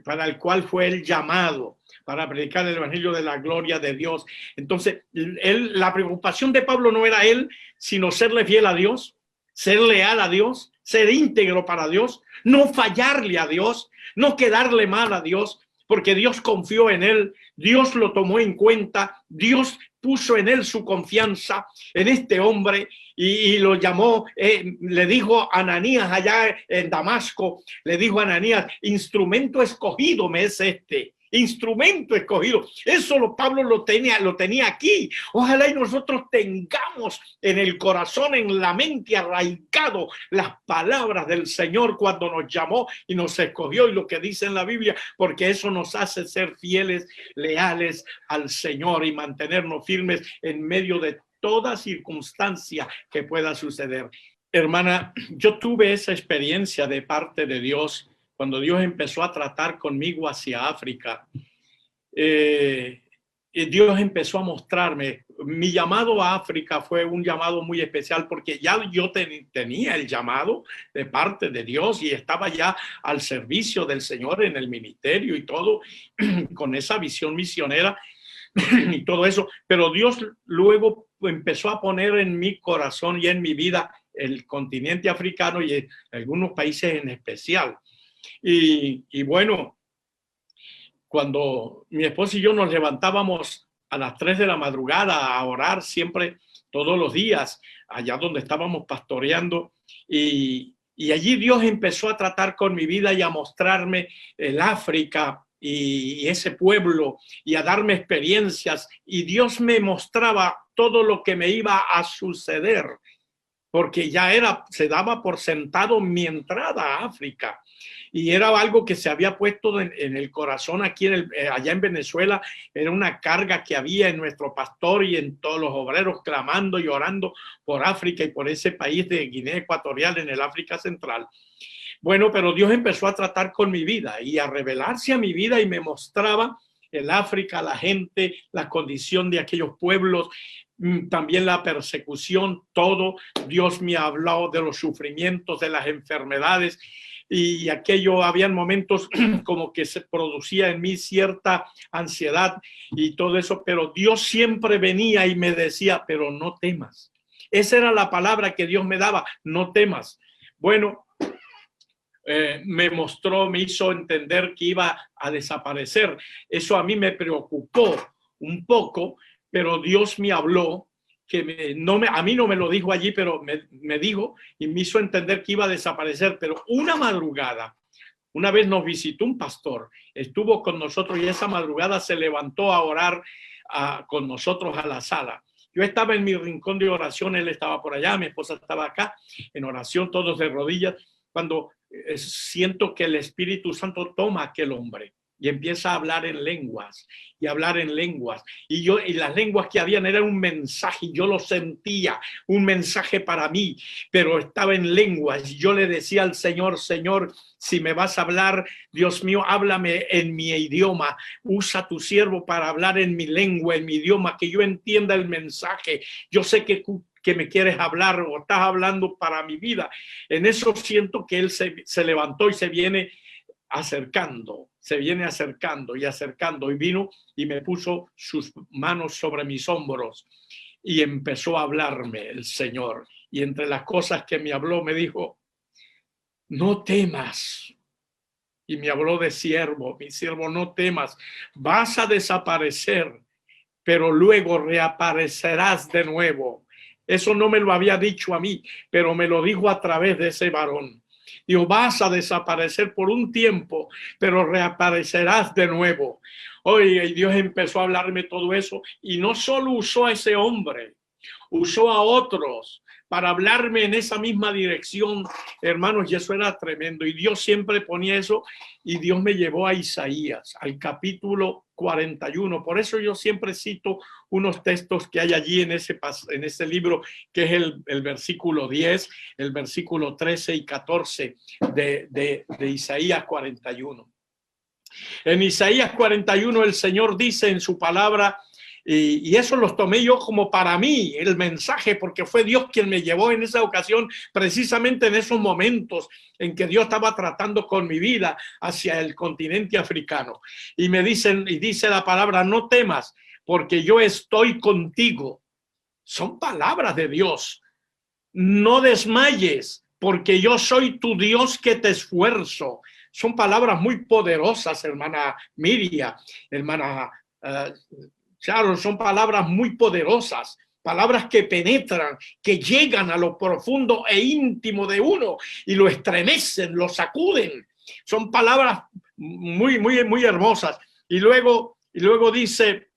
para el cual fue el llamado, para predicar el evangelio de la gloria de Dios. Entonces, la preocupación de Pablo no era él, sino serle fiel a Dios, ser leal a Dios, ser íntegro para Dios, no fallarle a Dios, no quedarle mal a Dios, porque Dios confió en él, Dios lo tomó en cuenta, Dios puso en él su confianza, en este hombre, y lo llamó, le dijo a Ananías allá en Damasco, le dijo a Ananías, instrumento escogido me es este. Instrumento escogido. Eso Pablo lo tenía aquí. Ojalá y nosotros tengamos en el corazón, en la mente arraigado las palabras del Señor cuando nos llamó y nos escogió, y lo que dice en la Biblia, porque eso nos hace ser fieles, leales al Señor y mantenernos firmes en medio de toda circunstancia que pueda suceder. Hermana, yo tuve esa experiencia de parte de Dios cuando Dios empezó a tratar conmigo hacia África. Dios empezó a mostrarme. Mi llamado a África fue un llamado muy especial, porque ya yo tenía el llamado de parte de Dios y estaba ya al servicio del Señor en el ministerio y todo, con esa visión misionera y todo eso. Pero Dios luego empezó a poner en mi corazón y en mi vida el continente africano y algunos países en especial. Y bueno, cuando mi esposa y yo nos levantábamos a las 3 de la madrugada a orar siempre, todos los días, allá donde estábamos pastoreando, y allí Dios empezó a tratar con mi vida y a mostrarme el África y ese pueblo y a darme experiencias, y Dios me mostraba todo lo que me iba a suceder, porque ya se daba por sentado mi entrada a África. Y era algo que se había puesto en el corazón aquí, allá en Venezuela. Era una carga que había en nuestro pastor y en todos los obreros, clamando y orando por África y por ese país de Guinea Ecuatorial en el África Central. Bueno, pero Dios empezó a tratar con mi vida y a revelarse a mi vida, y me mostraba el África, la gente, la condición de aquellos pueblos, también la persecución, todo. Dios me ha hablado de los sufrimientos, de las enfermedades, y aquello, habían momentos como que se producía en mí cierta ansiedad y todo eso, pero Dios siempre venía y me decía, pero no temas. Esa era la palabra que Dios me daba, no temas. Bueno, me mostró, me hizo entender que iba a desaparecer. Eso a mí me preocupó un poco, pero Dios me habló, que a mí no me lo dijo allí, pero me dijo y me hizo entender que iba a desaparecer. Pero una madrugada, una vez nos visitó un pastor, estuvo con nosotros, y esa madrugada se levantó a orar con nosotros a la sala. Yo estaba en mi rincón de oración, él estaba por allá, mi esposa estaba acá, en oración, todos de rodillas, cuando siento que el Espíritu Santo toma a aquel hombre y empieza a hablar en lenguas y hablar en lenguas. Y las lenguas que habían eran un mensaje, y yo lo sentía, un mensaje para mí, pero estaba en lenguas. Y yo le decía al Señor, Señor, si me vas a hablar, Dios mío, háblame en mi idioma. Usa tu siervo para hablar en mi lengua, en mi idioma, que yo entienda el mensaje. Yo sé que me quieres hablar o estás hablando para mi vida. En eso siento que él se levantó y se viene acercando y vino y me puso sus manos sobre mis hombros y empezó a hablarme el Señor. Y entre las cosas que me habló, me dijo, no temas. Y me habló de siervo, mi siervo, no temas, vas a desaparecer, pero luego reaparecerás de nuevo. Eso no me lo había dicho a mí, pero me lo dijo a través de ese varón. Dios, vas a desaparecer por un tiempo, pero reaparecerás de nuevo. Oye, y Dios empezó a hablarme todo eso, y no solo usó a ese hombre, usó a otros para hablarme en esa misma dirección, hermanos, y eso era tremendo. Y Dios siempre ponía eso, y Dios me llevó a Isaías, al capítulo 41. Por eso yo siempre cito unos textos que hay allí en ese libro, que es el versículo 10, el versículo 13 y 14 de Isaías 41. En Isaías 41 el Señor dice en su palabra, y eso los tomé yo como para mí, el mensaje, porque fue Dios quien me llevó en esa ocasión, precisamente en esos momentos en que Dios estaba tratando con mi vida hacia el continente africano. Y me dicen, y dice la palabra, no temas, porque yo estoy contigo. Son palabras de Dios. No desmayes, porque yo soy tu Dios que te esfuerzo. Son palabras muy poderosas, hermana Miriam, hermana Sharon, son palabras muy poderosas, palabras que penetran, que llegan a lo profundo e íntimo de uno y lo estremecen, lo sacuden. Son palabras muy, muy, muy hermosas. Y luego dice,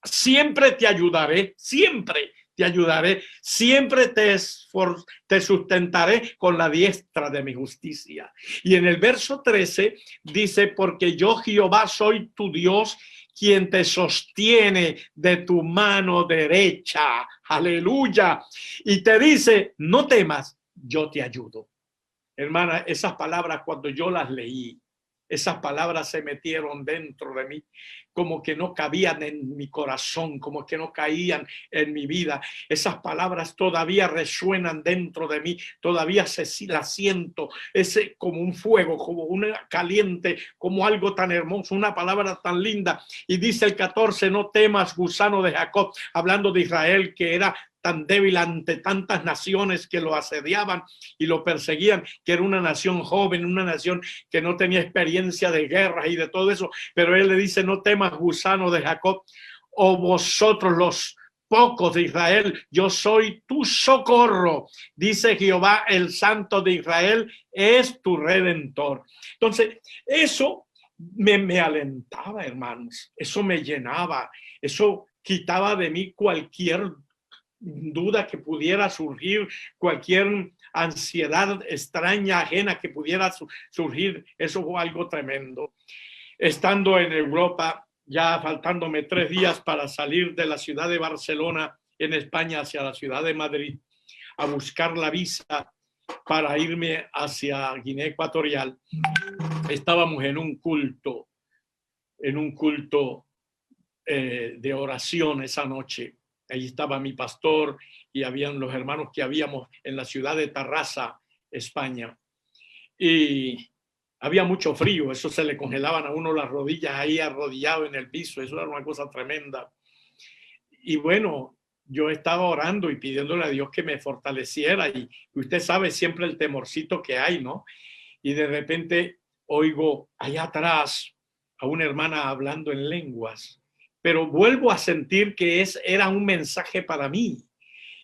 siempre te ayudaré, siempre te ayudaré, siempre te sustentaré con la diestra de mi justicia. Y en el verso 13 dice, porque yo Jehová soy tu Dios, quien te sostiene de tu mano derecha. Aleluya. Y te dice, no temas, yo te ayudo. Hermana, esas palabras cuando yo las leí, esas palabras se metieron dentro de mí, como que no cabían en mi corazón, como que no caían en mi vida. Esas palabras todavía resuenan dentro de mí, todavía las siento, ese como un fuego, como una caliente, como algo tan hermoso, una palabra tan linda. Y dice el 14, no temas, gusano de Jacob, hablando de Israel, que era tan débil ante tantas naciones que lo asediaban y lo perseguían, que era una nación joven, una nación que no tenía experiencia de guerras y de todo eso, pero él le dice, no temas, gusano de Jacob, o vosotros los pocos de Israel, yo soy tu socorro, dice Jehová, el Santo de Israel, es tu Redentor. Entonces, eso me alentaba, hermanos, eso me llenaba, eso quitaba de mí cualquier duda que pudiera surgir, cualquier ansiedad extraña, ajena que pudiera surgir. Eso fue algo tremendo. Estando en Europa, ya faltándome 3 días para salir de la ciudad de Barcelona, en España, hacia la ciudad de Madrid, a buscar la visa para irme hacia Guinea Ecuatorial, estábamos en un culto de oración esa noche. Allí estaba mi pastor y habían los hermanos que habíamos en la ciudad de Tarrasa, España. Y había mucho frío, eso se le congelaban a uno las rodillas ahí arrodillado en el piso, eso era una cosa tremenda. Y bueno, yo estaba orando y pidiéndole a Dios que me fortaleciera y usted sabe siempre el temorcito que hay, ¿no? Y de repente oigo allá atrás a una hermana hablando en lenguas, pero vuelvo a sentir que era un mensaje para mí.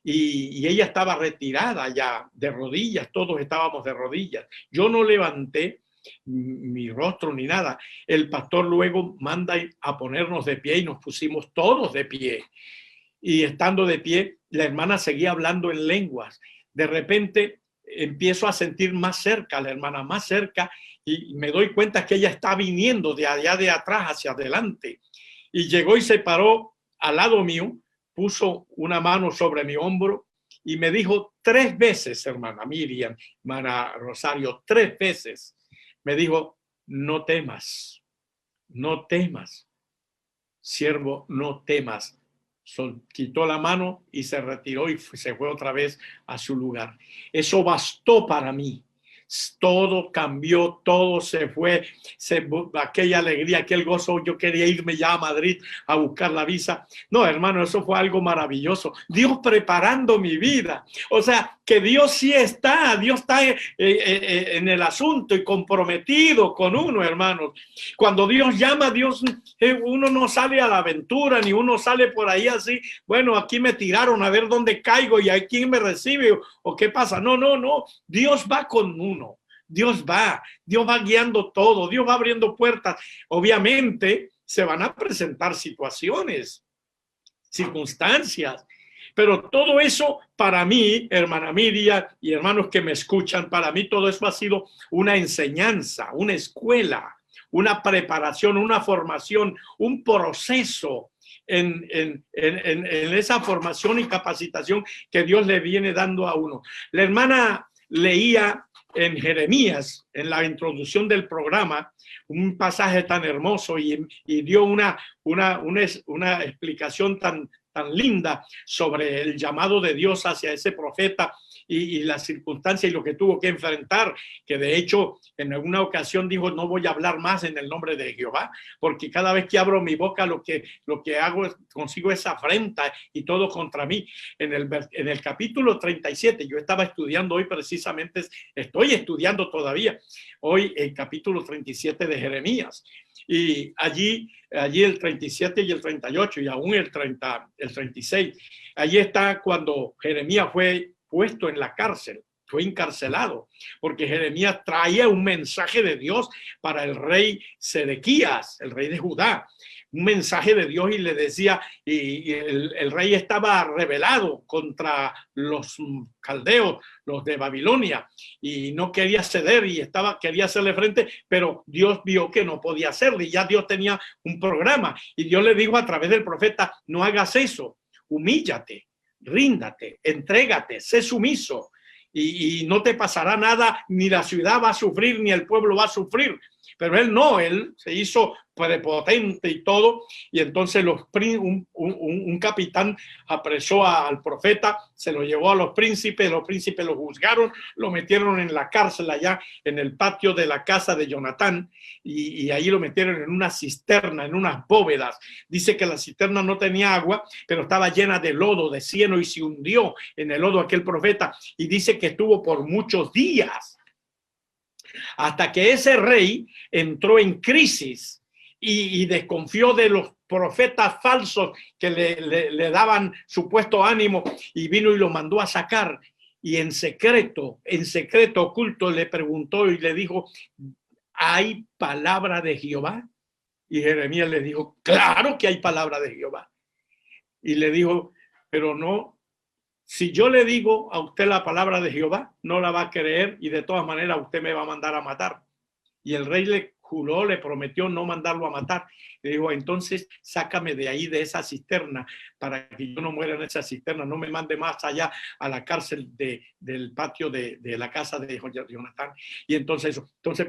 Y ella estaba retirada ya, de rodillas, todos estábamos de rodillas. Yo no levanté mi rostro ni nada. El pastor luego manda a ponernos de pie y nos pusimos todos de pie. Y estando de pie, la hermana seguía hablando en lenguas. De repente empiezo a sentir más cerca, la hermana más cerca, y me doy cuenta que ella está viniendo de allá de atrás hacia adelante. Y llegó y se paró al lado mío, puso una mano sobre mi hombro y me dijo 3 veces, hermana Miriam, hermana Rosario, 3 veces. Me dijo, no temas, no temas, siervo, no temas. Quitó la mano y se retiró y se fue otra vez a su lugar. Eso bastó para mí. Todo cambió, todo se fue, aquella alegría, aquel gozo. Yo quería irme ya a Madrid a buscar la visa. No, hermano, eso fue algo maravilloso. Dios preparando mi vida. O sea, que Dios sí está, Dios está en el asunto y comprometido con uno, hermanos. Cuando Dios llama, Dios, uno no sale a la aventura, ni uno sale por ahí así, bueno, aquí me tiraron a ver dónde caigo y a quién me recibe o qué pasa. No, no, no. Dios va con uno. Dios va guiando todo, Dios va abriendo puertas. Obviamente se van a presentar situaciones, circunstancias, pero todo eso para mí, hermana Miriam y hermanos que me escuchan, para mí todo eso ha sido una enseñanza, una escuela, una preparación, una formación, un proceso en esa formación y capacitación que Dios le viene dando a uno. La hermana leía en Jeremías, en la introducción del programa, un pasaje tan hermoso y dio una explicación tan linda sobre el llamado de Dios hacia ese profeta y las circunstancias y lo que tuvo que enfrentar, que de hecho en alguna ocasión dijo, no voy a hablar más en el nombre de Jehová, porque cada vez que abro mi boca lo que hago consigo esa afrenta y todo contra mí. En el capítulo 37, yo estaba estudiando hoy precisamente, estoy estudiando todavía hoy el capítulo 37 de Jeremías, y allí el 37 y el 38 y aún el 36, allí está cuando Jeremías fue puesto en la cárcel, fue encarcelado, porque Jeremías traía un mensaje de Dios para el rey Sedequías, el rey de Judá, un mensaje de Dios, y le decía, y el rey estaba rebelado contra los caldeos, los de Babilonia, y no quería ceder y quería hacerle frente, pero Dios vio que no podía hacerlo y ya Dios tenía un programa, y Dios le dijo a través del profeta, no hagas eso, humíllate, ríndate, entrégate, sé sumiso y no te pasará nada, ni la ciudad va a sufrir, ni el pueblo va a sufrir. Pero él no, él se hizo prepotente y todo, y entonces un capitán apresó al profeta, se lo llevó a los príncipes lo juzgaron, lo metieron en la cárcel allá en el patio de la casa de Jonatán, y ahí lo metieron en una cisterna, en unas bóvedas. Dice que la cisterna no tenía agua, pero estaba llena de lodo, de cieno, y se hundió en el lodo aquel profeta, y dice que estuvo por muchos días, hasta que ese rey entró en crisis y desconfió de los profetas falsos que le daban supuesto ánimo, y vino y lo mandó a sacar, y en secreto oculto le preguntó y le dijo, ¿hay palabra de Jehová? Y Jeremías le dijo, claro que hay palabra de Jehová. Y le dijo, pero no, si yo le digo a usted la palabra de Jehová, no la va a creer, y de todas maneras usted me va a mandar a matar. Y el rey le juró, le prometió no mandarlo a matar. Le dijo, entonces sácame de ahí, de esa cisterna, para que yo no muera en esa cisterna, no me mande más allá a la cárcel del patio de la casa de Jonatán. Y entonces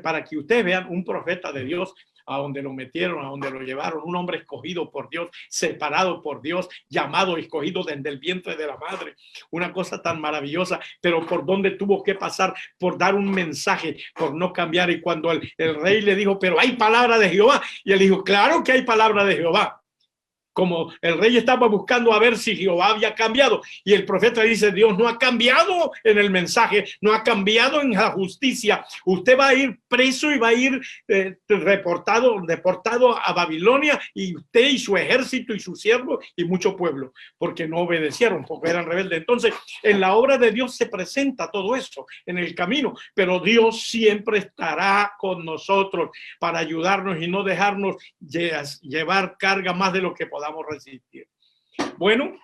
para que ustedes vean, un profeta de Dios, a donde lo metieron, a donde lo llevaron, un hombre escogido por Dios, separado por Dios, llamado, escogido desde el vientre de la madre, una cosa tan maravillosa, pero por donde tuvo que pasar, por dar un mensaje, por no cambiar. Y cuando el rey le dijo, pero hay palabra de Jehová, y él dijo, claro que hay palabra de Jehová. como el rey estaba buscando a ver si Jehová había cambiado. Y el profeta dice, Dios no ha cambiado en el mensaje, no ha cambiado en la justicia. Usted va a ir preso y va a ir deportado a Babilonia, y usted y su ejército y su siervo y mucho pueblo, porque no obedecieron, porque eran rebeldes. Entonces, en la obra de Dios se presenta todo eso en el camino, pero Dios siempre estará con nosotros para ayudarnos y no dejarnos llevar carga más de lo que podamos resistir. Bueno,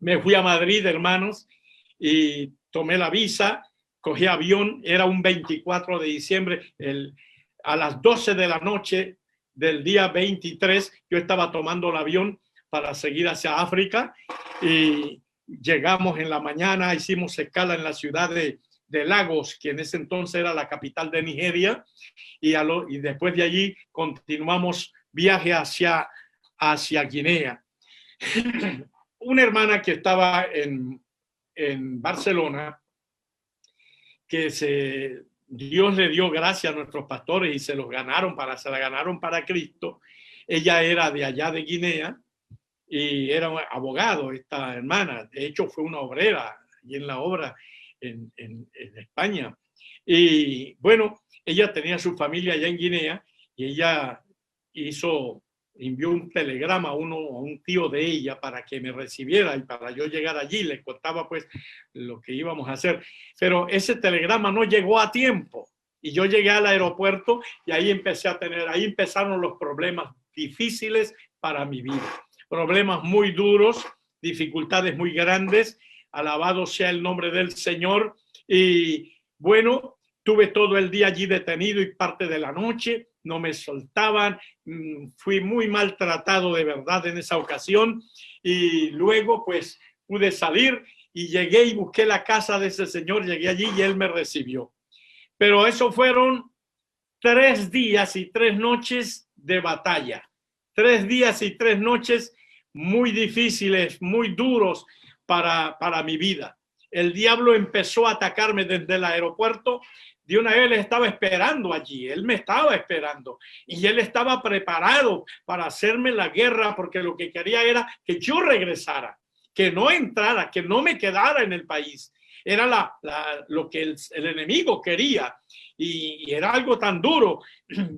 me fui a Madrid, hermanos, y tomé la visa, cogí avión, era un 24 de diciembre, a las 12 de la noche del día 23, yo estaba tomando el avión para seguir hacia África, y llegamos en la mañana, hicimos escala en la ciudad de Lagos, que en ese entonces era la capital de Nigeria, y después de allí continuamos viaje hacia Guinea. Una hermana que estaba en Barcelona, que Dios le dio gracia a nuestros pastores y se la ganaron para Cristo. Ella era de allá de Guinea y era un abogado, esta hermana. De hecho, fue una obrera y en la obra en España. Y bueno, ella tenía su familia allá en Guinea, y ella envió un telegrama a un tío de ella para que me recibiera y para yo llegar allí. Le contaba pues lo que íbamos a hacer, pero ese telegrama no llegó a tiempo, y yo llegué al aeropuerto y ahí empezaron los problemas difíciles para mi vida, problemas muy duros, dificultades muy grandes. Alabado sea el nombre del Señor. Y bueno, tuve todo el día allí detenido y parte de la noche, no me soltaban, fui muy maltratado de verdad en esa ocasión, y luego pues pude salir y llegué y busqué la casa de ese señor, llegué allí y él me recibió. Pero eso fueron 3 días y 3 noches de batalla, 3 días y 3 noches muy difíciles, muy duros para mi vida. El diablo empezó a atacarme desde el aeropuerto. De una vez él estaba esperando allí, él me estaba esperando, y él estaba preparado para hacerme la guerra, porque lo que quería era que yo regresara, que no entrara, que no me quedara en el país. Era lo que el enemigo quería, y era algo tan duro.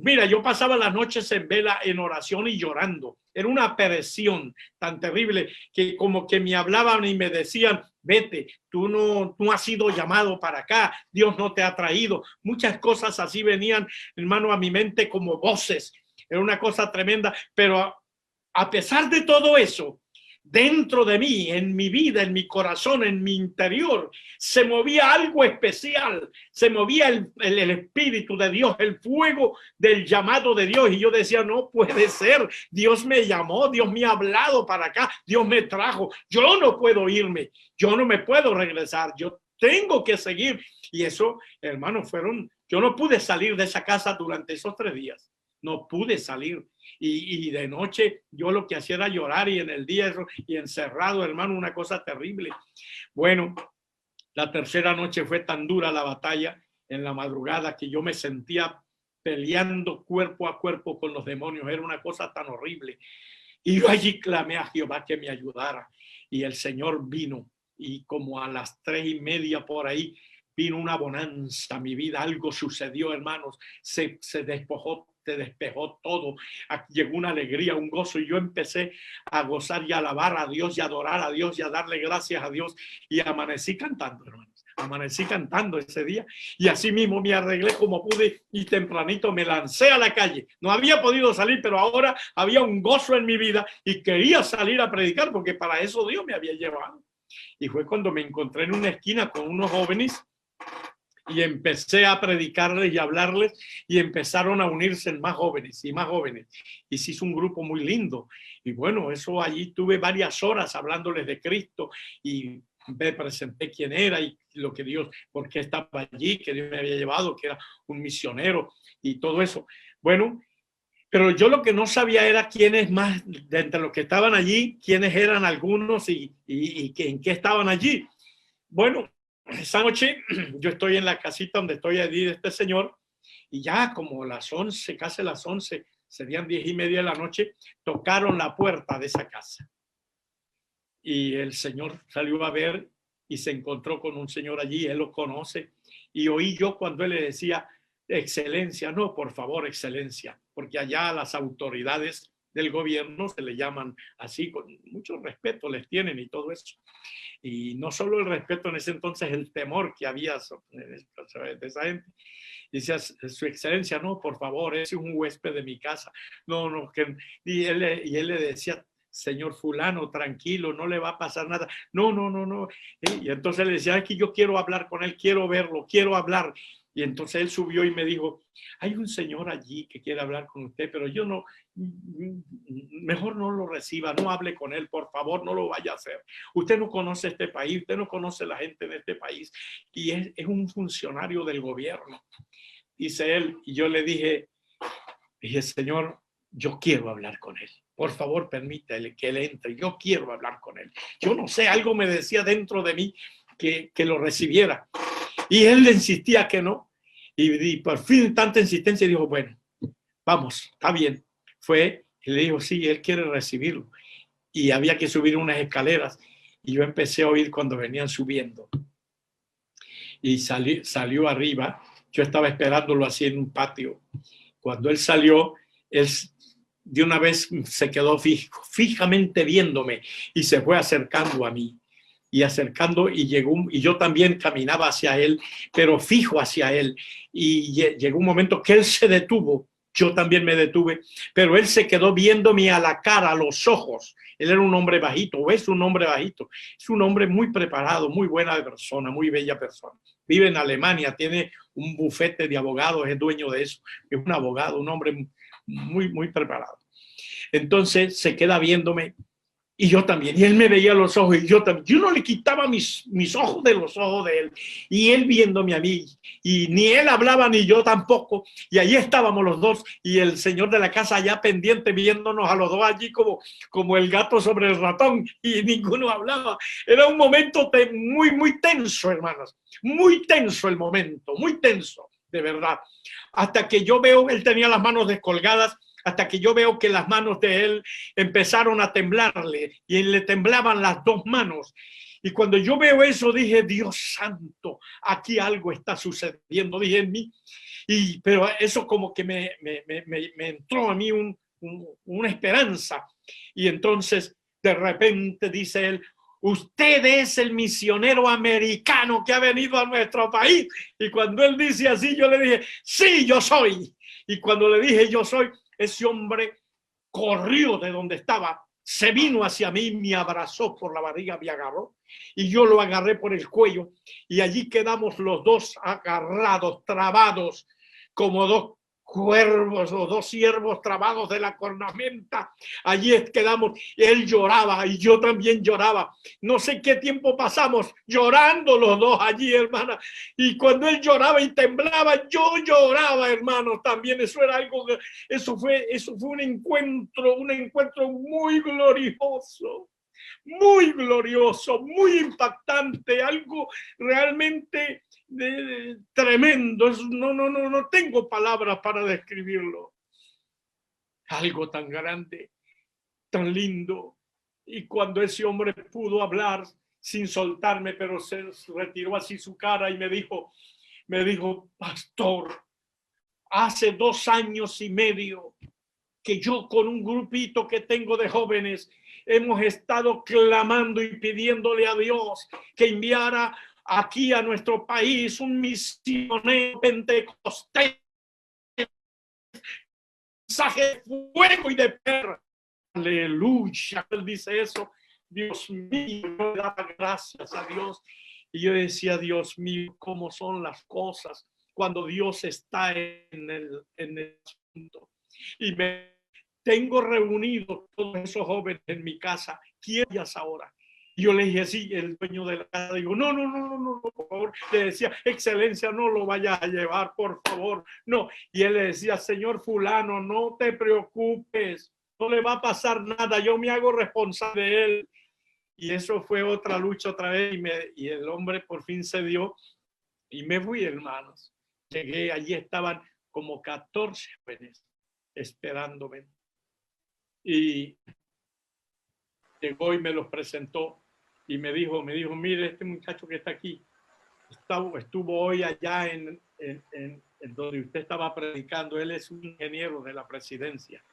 Mira, yo pasaba las noches en vela, en oración y llorando. Era una presión tan terrible que como que me hablaban y me decían, vete, tú no has sido llamado para acá, Dios no te ha traído. Muchas cosas así venían, hermano, a mi mente como voces. Era una cosa tremenda, pero a pesar de todo eso, dentro de mí, en mi vida, en mi corazón, en mi interior, se movía algo especial, se movía el Espíritu de Dios, el fuego del llamado de Dios, y yo decía, no puede ser, Dios me llamó, Dios me ha hablado para acá, Dios me trajo, yo no puedo irme, yo no me puedo regresar, yo tengo que seguir. Y eso, hermano, yo no pude salir de esa casa durante esos 3 días, no pude salir. Y de noche yo lo que hacía era llorar, y en el día y encerrado, hermano, una cosa terrible. Bueno, la tercera noche fue tan dura la batalla en la madrugada que yo me sentía peleando cuerpo a cuerpo con los demonios. Era una cosa tan horrible. Y yo allí clamé a Jehová que me ayudara, y el Señor vino, y como a las 3:30 por ahí vino una bonanza a mi vida. Algo sucedió, hermanos, se despejó todo. Llegó una alegría, un gozo, y yo empecé a gozar y a alabar a Dios y a adorar a Dios y a darle gracias a Dios, y amanecí cantando, hermanos. Amanecí cantando ese día, y así mismo me arreglé como pude, y tempranito me lancé a la calle. No había podido salir, pero ahora había un gozo en mi vida y quería salir a predicar, porque para eso Dios me había llevado. Y fue cuando me encontré en una esquina con unos jóvenes y empecé a predicarles y a hablarles, y empezaron a unirse más jóvenes y más jóvenes, y se hizo un grupo muy lindo. Y bueno, eso allí tuve varias horas hablándoles de Cristo, y me presenté quién era y lo que Dios, por qué estaba allí, que Dios me había llevado, que era un misionero y todo eso. Bueno, pero yo lo que no sabía era quiénes más, de entre los que estaban allí, quiénes eran algunos y en qué estaban allí. Bueno, esa noche yo estoy en la casita donde estoy allí de este señor, y ya como las 11, casi las 11, serían 10:30 de la noche, tocaron la puerta de esa casa. Y el señor salió a ver y se encontró con un señor allí, él lo conoce, y oí yo cuando él le decía, excelencia, no, por favor, excelencia, porque allá las autoridades del gobierno se le llaman así, con mucho respeto les tienen y todo eso. Y no solo el respeto en ese entonces, el temor que había de esa gente. Y decía, su excelencia, no, por favor, ese es un huésped de mi casa. No, no, que... y él le decía, señor fulano, tranquilo, no le va a pasar nada. No, no, no, no. Y entonces le decía, es que yo quiero hablar con él, quiero verlo, quiero hablar. Y entonces él subió y me dijo, hay un señor allí que quiere hablar con usted, pero yo no, mejor no lo reciba, no hable con él, por favor, no lo vaya a hacer. Usted no conoce este país, usted no conoce la gente de este país y es un funcionario del gobierno, dice él. Y yo le dije, señor, yo quiero hablar con él. Por favor, permítale que él entre. Yo quiero hablar con él. Yo no sé, algo me decía dentro de mí que lo recibiera. Y él le insistía que no. Y por fin, tanta insistencia, dijo, bueno, vamos, está bien. Fue y le dijo, sí, él quiere recibirlo. Y había que subir unas escaleras. Y yo empecé a oír cuando venían subiendo. Y salió arriba. Yo estaba esperándolo así en un patio. Cuando él salió, él de una vez se quedó fijamente viéndome y se fue acercando a mí. Y acercando, y llegó, y yo también caminaba hacia él, pero fijo hacia él. Y llegó un momento que él se detuvo, yo también me detuve, pero él se quedó viéndome a la cara, a los ojos. Él era un hombre bajito, o es un hombre bajito, es un hombre muy preparado, muy buena persona, muy bella persona. Vive en Alemania, tiene un bufete de abogados, es dueño de eso, es un abogado, un hombre muy, muy preparado. Entonces se queda viéndome. Y yo también, y él me veía los ojos, y yo también, yo no le quitaba mis ojos de los ojos de él, y él viéndome a mí, y ni él hablaba ni yo tampoco, y allí estábamos los dos, y el señor de la casa allá pendiente viéndonos a los dos allí como el gato sobre el ratón, y ninguno hablaba. Era un momento muy, muy tenso, hermanos, muy tenso el momento, muy tenso, de verdad, hasta que yo veo, él tenía las manos descolgadas, hasta que yo veo que las manos de él empezaron a temblarle y le temblaban las dos manos. Y cuando yo veo eso, dije, Dios santo, aquí algo está sucediendo, dije en mí. Pero eso como que me entró a mí una esperanza. Y entonces, de repente, dice él, usted es el misionero americano que ha venido a nuestro país. Y cuando él dice así, yo le dije, sí, yo soy. Y cuando le dije, yo soy, ese hombre corrió de donde estaba, se vino hacia mí, me abrazó por la barriga, me agarró y yo lo agarré por el cuello y allí quedamos los dos agarrados, trabados como dos cuervos o dos ciervos trabados de la cornamenta. Allí quedamos, él lloraba y yo también lloraba. No sé qué tiempo pasamos llorando los dos allí, hermana. Y cuando él lloraba y temblaba, yo lloraba, hermano, también. Eso era algo, eso fue un encuentro muy glorioso. Muy glorioso, muy impactante, algo realmente tremendo. No tengo palabras para describirlo. Algo tan grande, tan lindo. Y cuando ese hombre pudo hablar sin soltarme, pero se retiró así su cara y me dijo, pastor, hace 2 años y medio que yo con un grupito que tengo de jóvenes hemos estado clamando y pidiéndole a Dios que enviara aquí a nuestro país un misionero pentecostés, mensaje de fuego y de perra. Aleluya, él dice eso. Dios mío, yo le daba gracias a Dios. Y yo decía, Dios mío, cómo son las cosas cuando Dios está en el asunto. Y tengo reunidos todos esos jóvenes en mi casa. ¿Quieres ahora? Y yo le dije, sí, el dueño de la casa, digo, no, por favor. Le decía, excelencia, no lo vayas a llevar, por favor, no. Y él le decía, señor fulano, no te preocupes, no le va a pasar nada, yo me hago responsable de él. Y eso fue otra lucha otra vez, y el hombre por fin se dio, y me fui, hermanos. Llegué, allí estaban como 14 jóvenes. esperándome. Y llegó y me los presentó y me dijo, mire, este muchacho que está aquí, estuvo hoy allá en donde usted estaba predicando. Él es un ingeniero de la presidencia,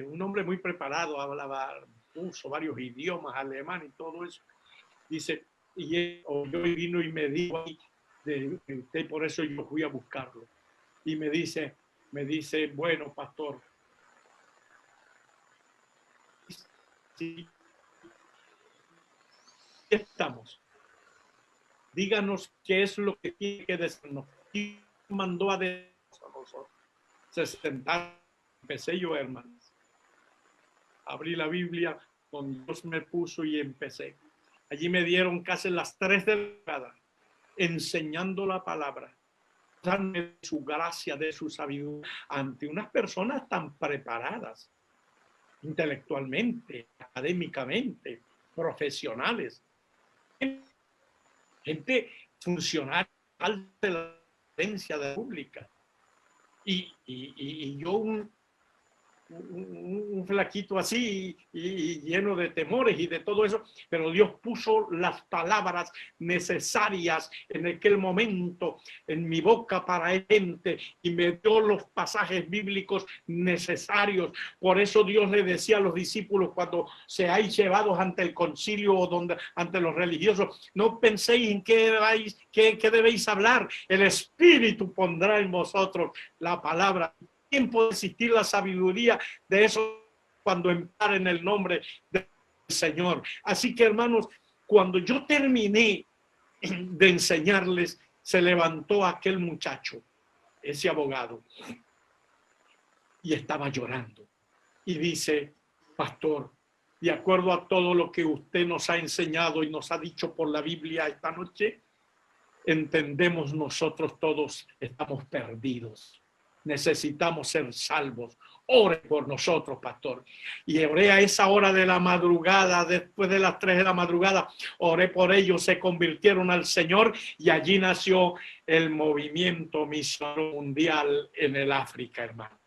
un hombre muy preparado, hablaba, puso varios idiomas, alemán y todo eso. Dice, y él oyó y vino y me dijo de usted, por eso yo fui a buscarlo. Y me dice, bueno, pastor, sí, estamos. Díganos qué es lo que tiene que decirnos. Y mandó a nosotros. Se sentaron, empecé yo, hermanos. Abrí la Biblia, donde Dios me puso y empecé. Allí me dieron casi las 3 de la tarde, enseñando la palabra, de su gracia, de su sabiduría, ante unas personas tan preparadas, intelectualmente, académicamente, profesionales. Gente funcionaria de la agencia pública. Y yo un flaquito así y lleno de temores y de todo eso, pero Dios puso las palabras necesarias en aquel momento en mi boca para gente y me dio los pasajes bíblicos necesarios. Por eso Dios le decía a los discípulos cuando seáis llevados ante el concilio o ante los religiosos, no penséis en qué debéis hablar, el Espíritu pondrá en vosotros la palabra. Tiempo de existir la sabiduría de eso cuando empare en el nombre del Señor. Así que, hermanos, cuando yo terminé de enseñarles, se levantó aquel muchacho, ese abogado, y estaba llorando. Y dice, pastor, de acuerdo a todo lo que usted nos ha enseñado y nos ha dicho por la Biblia esta noche, entendemos nosotros todos estamos perdidos. Necesitamos ser salvos. Ore por nosotros, pastor. Y oré a esa hora de la madrugada, después de las 3 de la madrugada, oré por ellos, se convirtieron al Señor y allí nació el movimiento misionero mundial en el África, hermano.